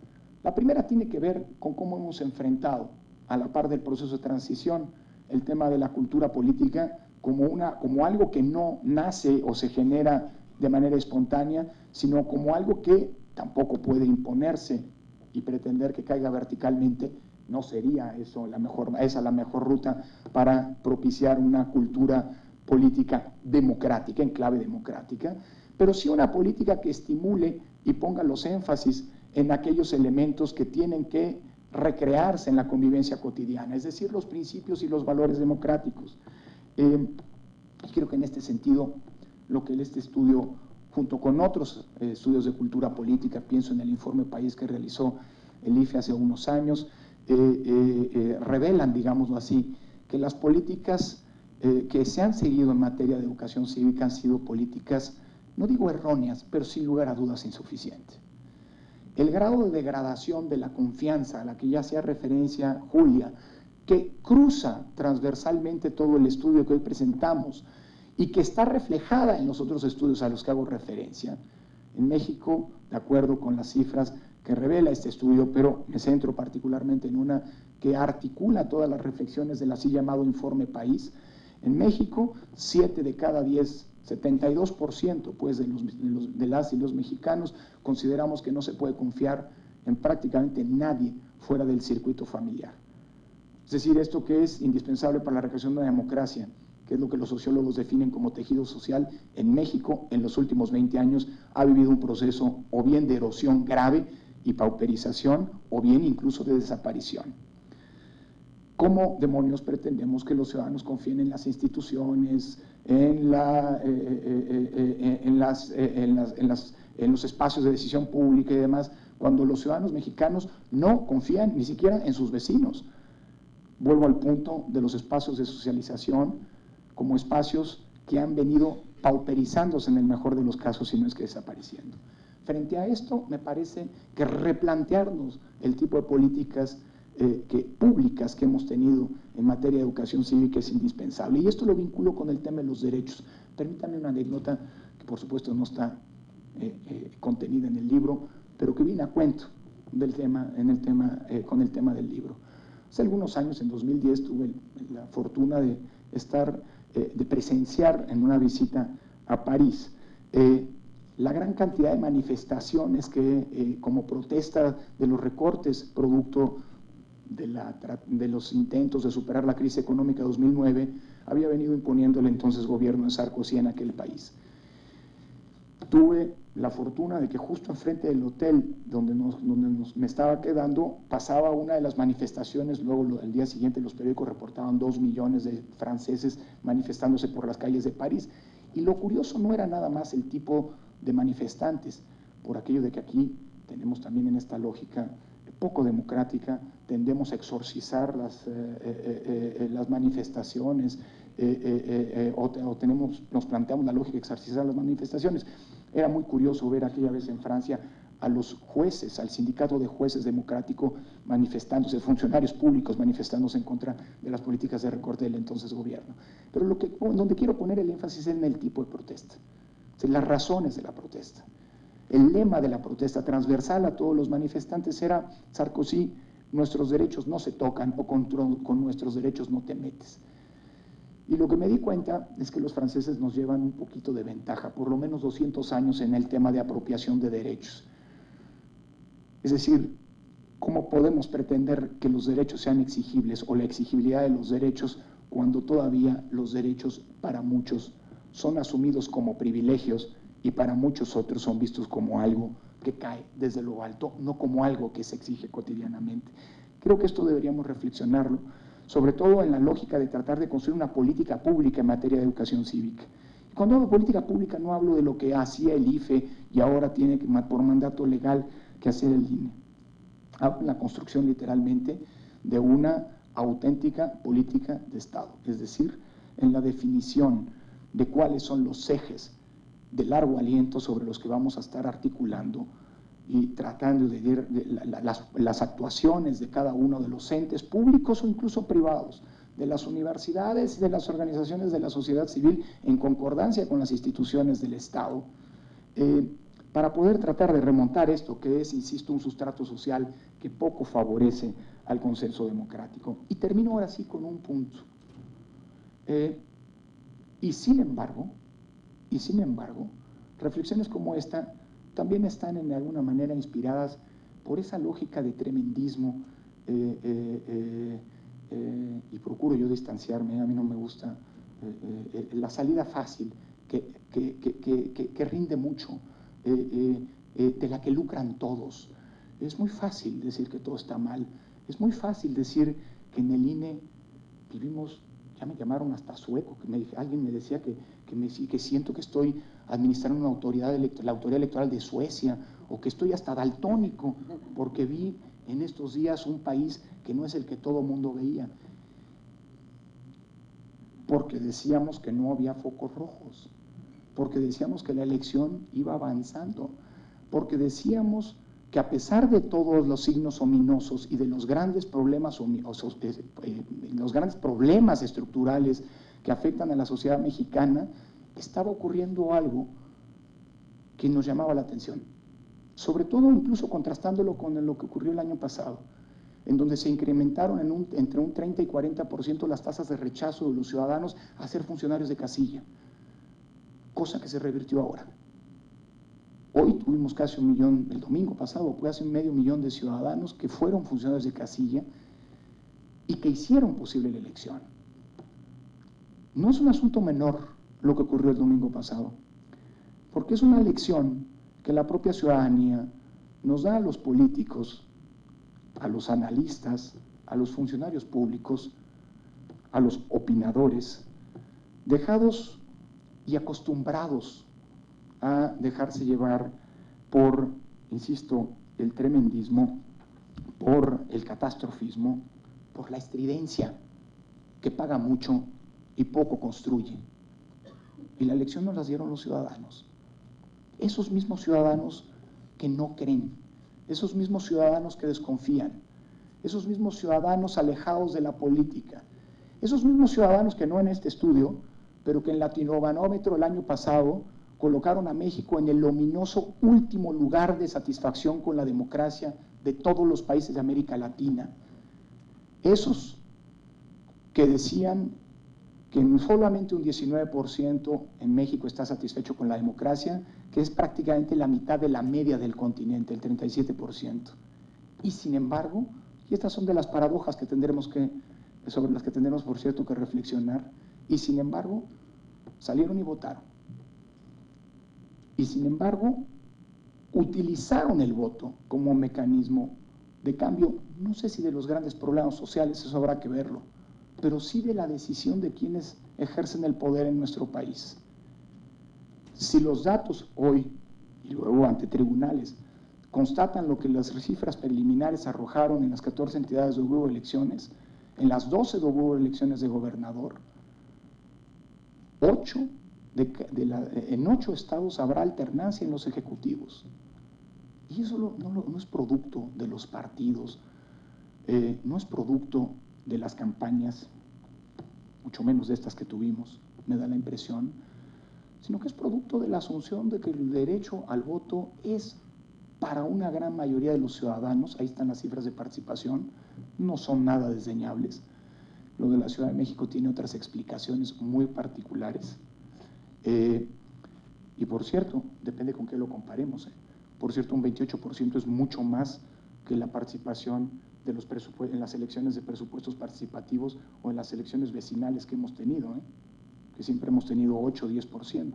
La primera tiene que ver con cómo hemos enfrentado, a la par del proceso de transición, el tema de la cultura política como algo que no nace o se genera de manera espontánea, sino como algo que tampoco puede imponerse y pretender que caiga verticalmente. No sería esa la mejor ruta para propiciar una cultura política democrática, en clave democrática, pero sí una política que estimule y ponga los énfasis en aquellos elementos que tienen que recrearse en la convivencia cotidiana, es decir, los principios y los valores democráticos. Creo que en este sentido, lo que este estudio, junto con otros estudios de cultura política, pienso en el informe País que realizó el IFE hace unos años, revelan, digámoslo así, que las políticas que se han seguido en materia de educación cívica han sido políticas, no digo erróneas, pero sin lugar a dudas insuficientes. El grado de degradación de la confianza a la que ya hacía referencia Julia, que cruza transversalmente todo el estudio que hoy presentamos y que está reflejada en los otros estudios a los que hago referencia. En México, de acuerdo con las cifras que revela este estudio, pero me centro particularmente en una que articula todas las reflexiones del así llamado Informe País. En México, 7 de cada 10, 72% pues, de las y los mexicanos consideramos que no se puede confiar en prácticamente nadie fuera del circuito familiar. Es decir, esto que es indispensable para la recreación de una democracia, que es lo que los sociólogos definen como tejido social, en México en los últimos 20 años ha vivido un proceso o bien de erosión grave y pauperización, o bien incluso de desaparición. ¿Cómo demonios pretendemos que los ciudadanos confíen en las instituciones, en los espacios de decisión pública y demás, cuando los ciudadanos mexicanos no confían ni siquiera en sus vecinos? Vuelvo al punto de los espacios de socialización como espacios que han venido pauperizándose en el mejor de los casos, si no es que desapareciendo. Frente a esto, me parece que replantearnos el tipo de políticas públicas que hemos tenido en materia de educación cívica es indispensable. Y esto lo vinculo con el tema de los derechos. Permítanme una anécdota que por supuesto no está contenida en el libro, pero que viene a cuento con el tema del libro. Hace algunos años, en 2010, tuve la fortuna de presenciar en una visita a París la gran cantidad de manifestaciones que como protesta de los recortes producto de los intentos de superar la crisis económica de 2009 había venido imponiendo el entonces gobierno de Sarkozy en aquel país. Tuve la fortuna de que justo enfrente del hotel donde me estaba quedando pasaba una de las manifestaciones. Luego al día siguiente los periódicos reportaban 2 millones de franceses manifestándose por las calles de París, y lo curioso no era nada más el tipo de manifestantes, por aquello de que aquí tenemos también en esta lógica poco democrática, tendemos a exorcizar las manifestaciones, nos planteamos la lógica de exorcizar las manifestaciones. Era muy curioso ver aquella vez en Francia a los jueces, al sindicato de jueces democrático manifestándose, funcionarios públicos manifestándose en contra de las políticas de recorte del entonces gobierno. Pero donde quiero poner el énfasis es en el tipo de protesta, las razones de la protesta. El lema de la protesta transversal a todos los manifestantes era: Sarkozy, nuestros derechos no se tocan, o con nuestros derechos no te metes. Y lo que me di cuenta es que los franceses nos llevan un poquito de ventaja, por lo menos 200 años en el tema de apropiación de derechos. Es decir, ¿cómo podemos pretender que los derechos sean exigibles, o la exigibilidad de los derechos, cuando todavía los derechos para muchos son asumidos como privilegios y para muchos otros son vistos como algo que cae desde lo alto, no como algo que se exige cotidianamente? Creo que esto deberíamos reflexionarlo, sobre todo en la lógica de tratar de construir una política pública en materia de educación cívica. Y cuando hablo de política pública no hablo de lo que hacía el IFE y ahora tiene por mandato legal que hacer el INE. Hablo de la construcción literalmente de una auténtica política de Estado, es decir, en la definición de cuáles son los ejes de largo aliento sobre los que vamos a estar articulando y tratando de ver las actuaciones de cada uno de los entes públicos o incluso privados, de las universidades y de las organizaciones de la sociedad civil, en concordancia con las instituciones del Estado, para poder tratar de remontar esto que es, insisto, un sustrato social que poco favorece al consenso democrático. Y termino ahora sí con un punto. Y sin embargo, reflexiones como esta también están en alguna manera inspiradas por esa lógica de tremendismo, y procuro yo distanciarme. A mí no me gusta la salida fácil que rinde mucho, de la que lucran todos. Es muy fácil decir que todo está mal, es muy fácil decir que en el INE vivimos, ya me llamaron hasta sueco, alguien me decía que siento que estoy administrando la autoridad electoral de Suecia, o que estoy hasta daltónico, porque vi en estos días un país que no es el que todo mundo veía, porque decíamos que no había focos rojos, porque decíamos que la elección iba avanzando, porque decíamos que a pesar de todos los signos ominosos y de los grandes problemas estructurales que afectan a la sociedad mexicana, estaba ocurriendo algo que nos llamaba la atención, sobre todo incluso contrastándolo con lo que ocurrió el año pasado, en donde se incrementaron entre un 30 y 40% las tasas de rechazo de los ciudadanos a ser funcionarios de casilla, cosa que se revirtió ahora. Hoy tuvimos casi 1 millón, el domingo pasado, casi 500 000 de ciudadanos que fueron funcionarios de casilla y que hicieron posible la elección. no es un asunto menor lo que ocurrió el domingo pasado, porque es una lección que la propia ciudadanía nos da a los políticos, a los analistas, a los funcionarios públicos, a los opinadores, dejados y acostumbrados a dejarse llevar por, insisto, el tremendismo, por el catastrofismo, por la estridencia, que paga mucho y poco construye. Y la lección nos la dieron los ciudadanos. Esos mismos ciudadanos que no creen, esos mismos ciudadanos que desconfían, esos mismos ciudadanos alejados de la política, esos mismos ciudadanos que no en este estudio, pero que en Latinobarómetro el año pasado colocaron a México en el ominoso último lugar de satisfacción con la democracia de todos los países de América Latina. Esos que decían que solamente un 19% en México está satisfecho con la democracia, que es prácticamente la mitad de la media del continente, el 37%. Y sin embargo, y estas son de las paradojas que sobre las que tendremos, por cierto, que reflexionar, y sin embargo, salieron y votaron. Y sin embargo, utilizaron el voto como mecanismo de cambio, no sé si de los grandes problemas sociales, eso habrá que verlo, pero sí de la decisión de quienes ejercen el poder en nuestro país. Si los datos hoy, y luego ante tribunales, constatan lo que las cifras preliminares arrojaron en las 14 entidades donde hubo elecciones, en las 12 donde hubo elecciones de gobernador, en 8 estados habrá alternancia en los ejecutivos. Y eso no es producto de los partidos, no es producto de las campañas, mucho menos de estas que tuvimos, me da la impresión, sino que es producto de la asunción de que el derecho al voto es para una gran mayoría de los ciudadanos. Ahí están las cifras de participación, no son nada desdeñables. Lo de la Ciudad de México tiene otras explicaciones muy particulares. Y por cierto, depende con qué lo comparemos. Por cierto, un 28% es mucho más que la participación de los en las elecciones de presupuestos participativos o en las elecciones vecinales que hemos tenido, que siempre hemos tenido 8 o 10%.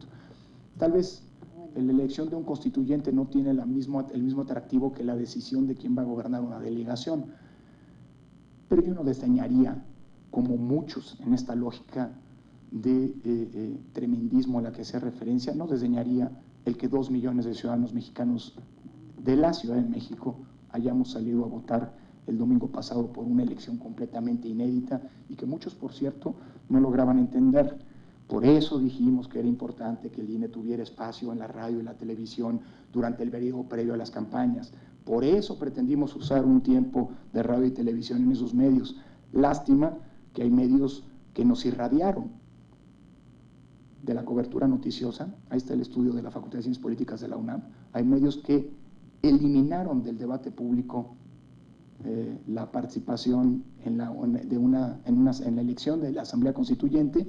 Tal vez la elección de un constituyente no tiene el mismo atractivo que la decisión de quién va a gobernar una delegación, pero yo no desdeñaría, como muchos en esta lógica de tremendismo a la que hace referencia, no desdeñaría el que 2 millones de ciudadanos mexicanos de la Ciudad de México hayamos salido a votar el domingo pasado por una elección completamente inédita y que muchos, por cierto, no lograban entender. Por eso dijimos que era importante que el INE tuviera espacio en la radio y la televisión durante el periodo previo a las campañas. Por eso pretendimos usar un tiempo de radio y televisión en esos medios. Lástima que hay medios que nos irradiaron de la cobertura noticiosa. Ahí está el estudio de la Facultad de Ciencias Políticas de la UNAM. Hay medios que eliminaron del debate público la participación en la elección de la Asamblea Constituyente,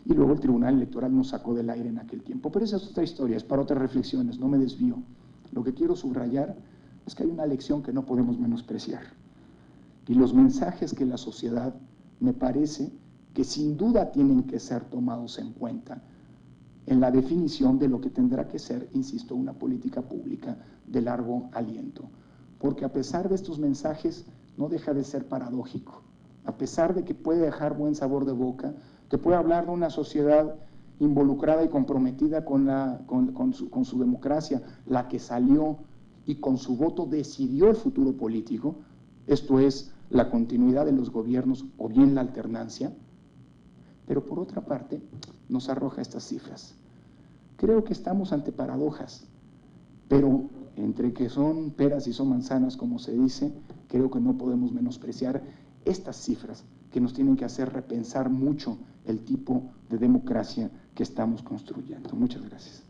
y luego el Tribunal Electoral nos sacó del aire en aquel tiempo. Pero esa es otra historia, es para otras reflexiones, no me desvío. Lo que quiero subrayar es que hay una lección que no podemos menospreciar. Y los mensajes que la sociedad, me parece, que sin duda tienen que ser tomados en cuenta en la definición de lo que tendrá que ser, insisto, una política pública de largo aliento. Porque a pesar de estos mensajes, no deja de ser paradójico. A pesar de que puede dejar buen sabor de boca, que puede hablar de una sociedad involucrada y comprometida con su democracia, la que salió y con su voto decidió el futuro político, esto es, la continuidad de los gobiernos o bien la alternancia, pero por otra parte nos arroja estas cifras. Creo que estamos ante paradojas, pero entre que son peras y son manzanas, como se dice, creo que no podemos menospreciar estas cifras que nos tienen que hacer repensar mucho el tipo de democracia que estamos construyendo. Muchas gracias.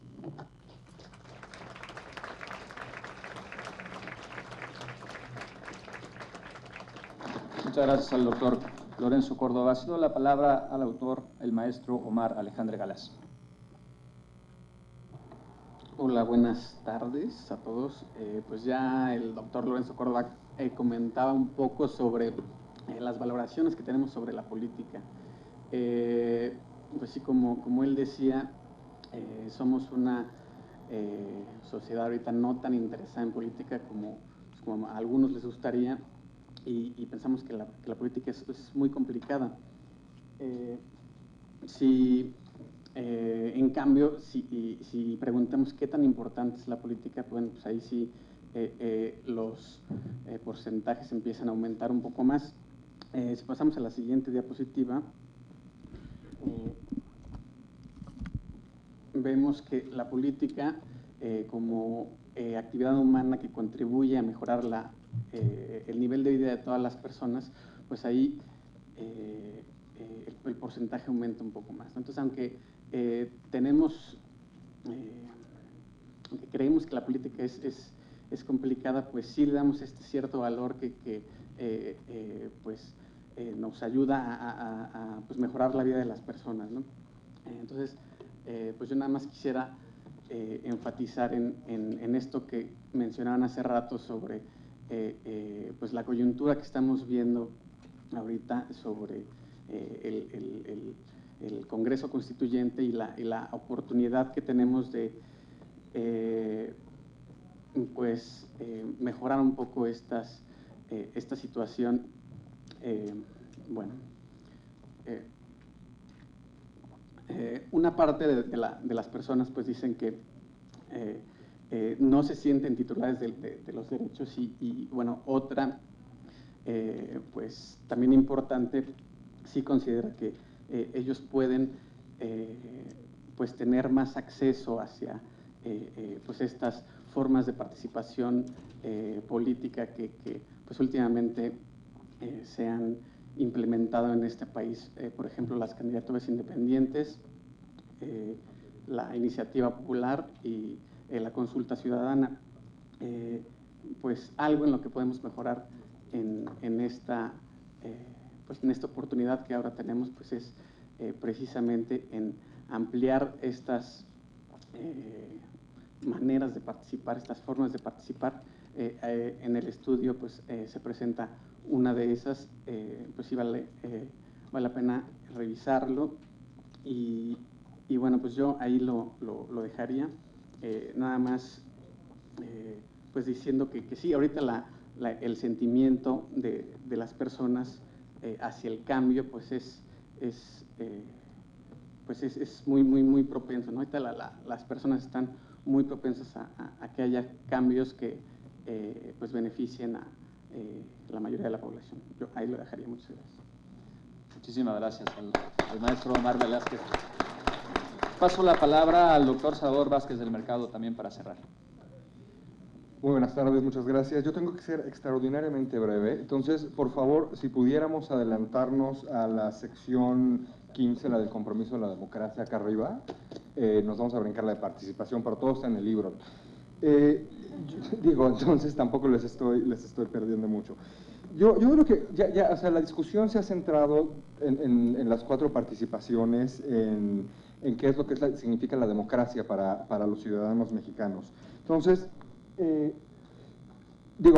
Muchas gracias al doctor Lorenzo Córdoba. Ha sido la palabra al autor, el maestro Omar Alejandre Galaz. Hola, buenas tardes a todos. Pues ya el doctor Lorenzo Córdoba comentaba un poco sobre las valoraciones que tenemos sobre la política. pues sí, como él decía, somos una sociedad ahorita no tan interesada en política como a algunos les gustaría, y pensamos que la política es muy complicada. En cambio, si preguntamos qué tan importante es la política, bueno, pues ahí sí los porcentajes empiezan a aumentar un poco más. Si pasamos a la siguiente diapositiva, vemos que la política como actividad humana que contribuye a mejorar el nivel de vida de todas las personas, pues ahí el porcentaje aumenta un poco más, ¿no? Entonces, aunque aunque creemos que la política es complicada, pues sí le damos este cierto valor que nos ayuda a pues mejorar la vida de las personas, ¿no? Entonces, pues yo nada más quisiera enfatizar en esto que mencionaban hace rato sobre pues la coyuntura que estamos viendo ahorita sobre el Congreso Constituyente y la oportunidad que tenemos de mejorar un poco esta situación. Una parte de las personas pues dicen que no se sienten titulares de los derechos y bueno, otra pues también importante, sí considera que ellos pueden pues tener más acceso hacia pues estas formas de participación política que pues últimamente se han implementado en este país, por ejemplo, las candidaturas independientes, la iniciativa popular y la consulta ciudadana. Pues algo en lo que podemos mejorar en esta oportunidad que ahora tenemos, pues es precisamente en ampliar estas maneras de participar, estas formas de participar. En el estudio pues se presenta una de esas, pues sí vale la pena revisarlo y bueno, pues yo ahí lo dejaría, nada más pues diciendo que sí, ahorita el sentimiento de las personas hacia el cambio pues es muy propenso, ¿no? Ahorita las personas están muy propensas a que haya cambios que pues beneficien a la mayoría de la población. Yo ahí lo dejaría. Muchas gracias. Muchísimas gracias al maestro Omar Velázquez. Paso la palabra al doctor Salvador Vázquez del Mercado también para cerrar. Muy buenas tardes, muchas gracias. Yo tengo que ser extraordinariamente breve, entonces, por favor, si pudiéramos adelantarnos a la sección 15, la del compromiso de la democracia, acá arriba, nos vamos a brincar la de participación, pero todo está en el libro. Entonces tampoco les estoy perdiendo mucho. Yo creo que o sea, la discusión se ha centrado en las 4 participaciones, en qué es lo que significa la democracia para los ciudadanos mexicanos. Entonces,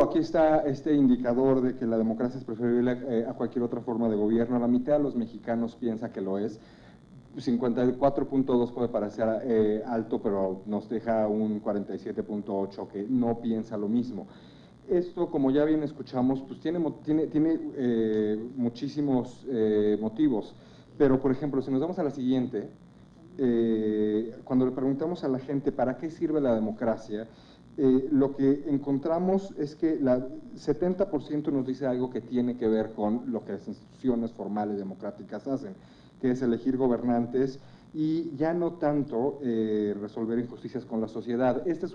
aquí está este indicador de que la democracia es preferible a cualquier otra forma de gobierno. La mitad de los mexicanos piensa que lo es. 54.2 puede parecer alto, pero nos deja un 47.8 que no piensa lo mismo. Esto, como ya bien escuchamos, pues tiene muchísimos motivos, pero por ejemplo, si nos vamos a la siguiente, cuando le preguntamos a la gente para qué sirve la democracia, lo que encontramos es que 70% nos dice algo que tiene que ver con lo que las instituciones formales democráticas hacen, que es elegir gobernantes y ya no tanto resolver injusticias con la sociedad. Esta es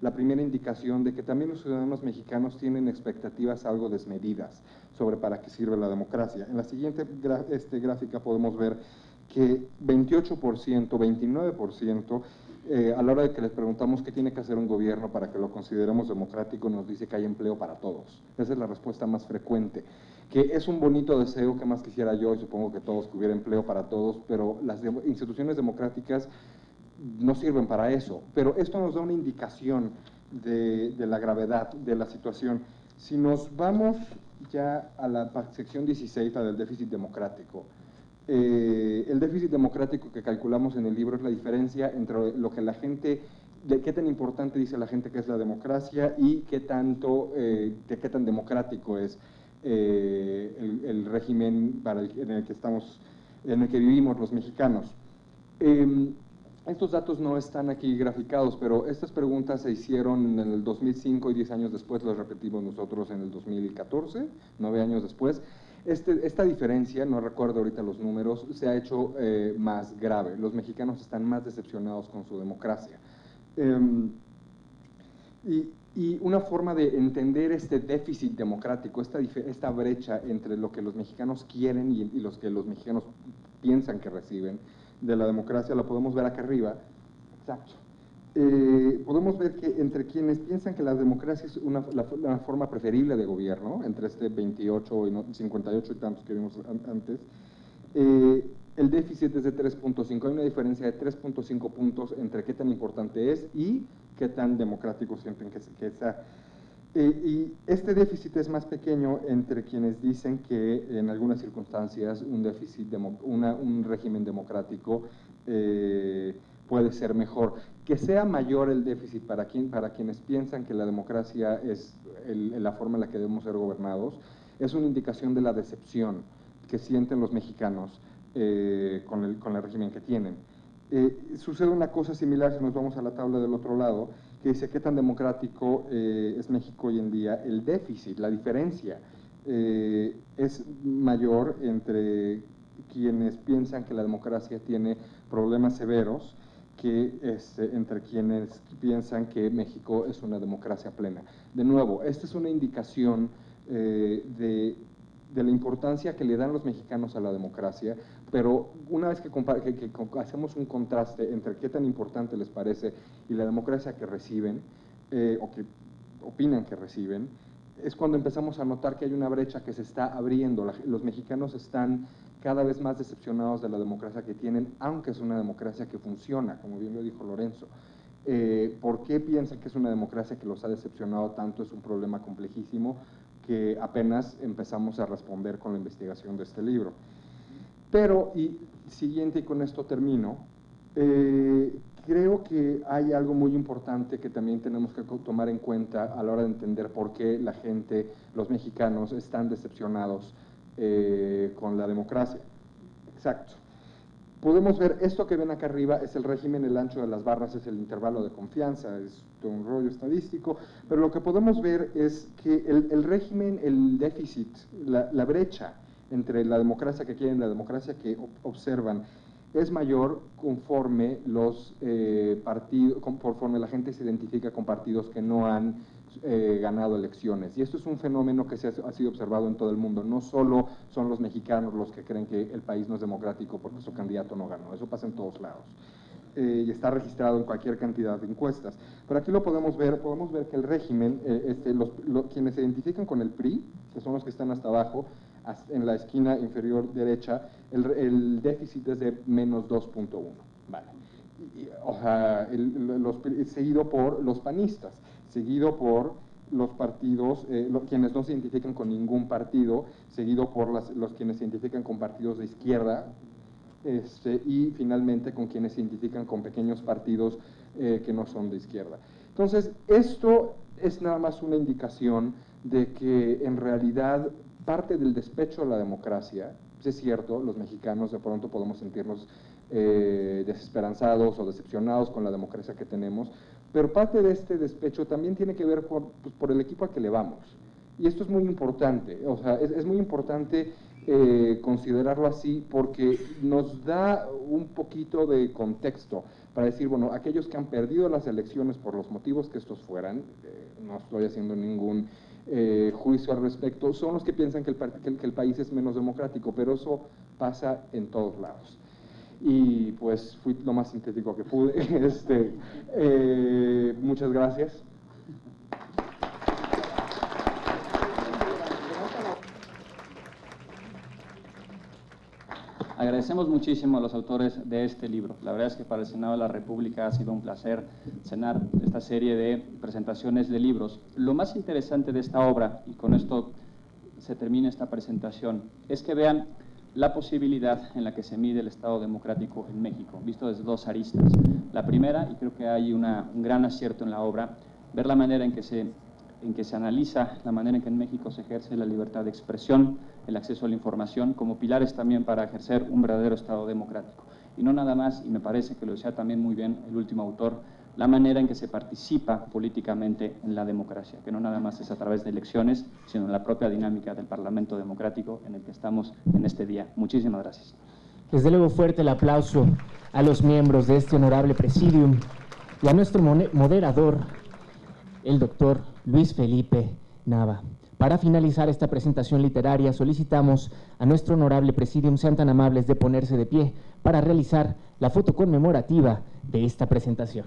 la primera indicación de que también los ciudadanos mexicanos tienen expectativas algo desmedidas sobre para qué sirve la democracia. En la siguiente gráfica podemos ver que 28%, 29%, a la hora de que les preguntamos qué tiene que hacer un gobierno para que lo consideremos democrático, nos dice que hay empleo para todos. Esa es la respuesta más frecuente, que es un bonito deseo que más quisiera yo, y supongo que todos, que hubiera empleo para todos, pero las instituciones democráticas no sirven para eso. Pero esto nos da una indicación de la gravedad de la situación. Si nos vamos ya a la sección 16, la del déficit democrático, El déficit democrático que calculamos en el libro es la diferencia entre lo que la gente, de qué tan importante dice la gente que es la democracia y qué tan democrático es el régimen en el que vivimos los mexicanos. Estos datos no están aquí graficados, pero estas preguntas se hicieron en el 2005 y 10 años después las repetimos nosotros en el 2014, 9 años después. Esta diferencia, no recuerdo ahorita los números, se ha hecho más grave. Los mexicanos están más decepcionados con su democracia. Y una forma de entender este déficit democrático, esta brecha entre lo que los mexicanos quieren y los que los mexicanos piensan que reciben de la democracia, la podemos ver acá arriba. Exacto. Podemos ver que entre quienes piensan que la democracia es una forma preferible de gobierno, entre 28 y 58 y tantos que vimos antes, el déficit es de 3.5. Hay una diferencia de 3.5 puntos entre qué tan importante es y qué tan democrático sienten que está. Y este déficit es más pequeño entre quienes dicen que en algunas circunstancias un régimen democrático puede ser mejor. Que sea mayor el déficit para quienes piensan que la democracia es la forma en la que debemos ser gobernados, es una indicación de la decepción que sienten los mexicanos con el régimen que tienen. Sucede una cosa similar si nos vamos a la tabla del otro lado, que dice qué tan democrático es México hoy en día. El déficit, la diferencia, es mayor entre quienes piensan que la democracia tiene problemas severos que entre quienes piensan que México es una democracia plena. De nuevo, esta es una indicación de la importancia que le dan los mexicanos a la democracia, pero una vez que hacemos un contraste entre qué tan importante les parece y la democracia que reciben, o que opinan que reciben, es cuando empezamos a notar que hay una brecha que se está abriendo. Los mexicanos están cada vez más decepcionados de la democracia que tienen, aunque es una democracia que funciona, como bien lo dijo Lorenzo. ¿Por qué piensan que es una democracia que los ha decepcionado tanto? Es un problema complejísimo que apenas empezamos a responder con la investigación de este libro. Pero, y siguiente, y con esto termino, creo que hay algo muy importante que también tenemos que tomar en cuenta a la hora de entender por qué la gente, los mexicanos, están decepcionados con la democracia. Exacto. Podemos ver, esto que ven acá arriba es el régimen, el ancho de las barras es el intervalo de confianza, es todo un rollo estadístico, pero lo que podemos ver es que el régimen, el déficit, la brecha entre la democracia que quieren y la democracia que observan es mayor conforme conforme la gente se identifica con partidos que no han ganado elecciones. Y esto es un fenómeno que ha sido observado en todo el mundo. No solo son los mexicanos los que creen que el país no es democrático porque su candidato no ganó. Eso pasa en todos lados. Y está registrado en cualquier cantidad de encuestas. Pero aquí lo podemos ver que el régimen, quienes se identifican con el PRI, que son los que están hasta abajo, en la esquina inferior derecha, el déficit es de menos 2.1. Vale. Seguido por los panistas, seguido por los partidos, quienes no se identifican con ningún partido, seguido por quienes se identifican con partidos de izquierda, y finalmente con quienes se identifican con pequeños partidos que no son de izquierda. Entonces, esto es nada más una indicación de que en realidad parte del despecho a la democracia, es cierto, los mexicanos de pronto podemos sentirnos desesperanzados o decepcionados con la democracia que tenemos, pero parte de este despecho también tiene que ver por el equipo al que le vamos. Y esto es muy importante, o sea, es muy importante considerarlo así porque nos da un poquito de contexto para decir, bueno, aquellos que han perdido las elecciones por los motivos que estos fueran, no estoy haciendo ningún juicio al respecto, son los que piensan que el país es menos democrático, pero eso pasa en todos lados. Y pues fui lo más sintético que pude. Muchas gracias. Agradecemos muchísimo a los autores de este libro. La verdad es que para el Senado de la República ha sido un placer cenar esta serie de presentaciones de libros. Lo más interesante de esta obra, y con esto se termina esta presentación, es que vean la posibilidad en la que se mide el Estado democrático en México, visto desde dos aristas. La primera, y creo que hay un gran acierto en la obra, ver la manera en que se analiza la manera en que en México se ejerce la libertad de expresión, el acceso a la información, como pilares también para ejercer un verdadero Estado democrático. Y no nada más, y me parece que lo decía también muy bien el último autor, la manera en que se participa políticamente en la democracia, que no nada más es a través de elecciones, sino en la propia dinámica del Parlamento democrático en el que estamos en este día. Muchísimas gracias. Desde luego, fuerte el aplauso a los miembros de este honorable presidium y a nuestro moderador, el doctor Luis Felipe Nava. Para finalizar esta presentación literaria, solicitamos a nuestro honorable presidium sean tan amables de ponerse de pie para realizar la foto conmemorativa de esta presentación.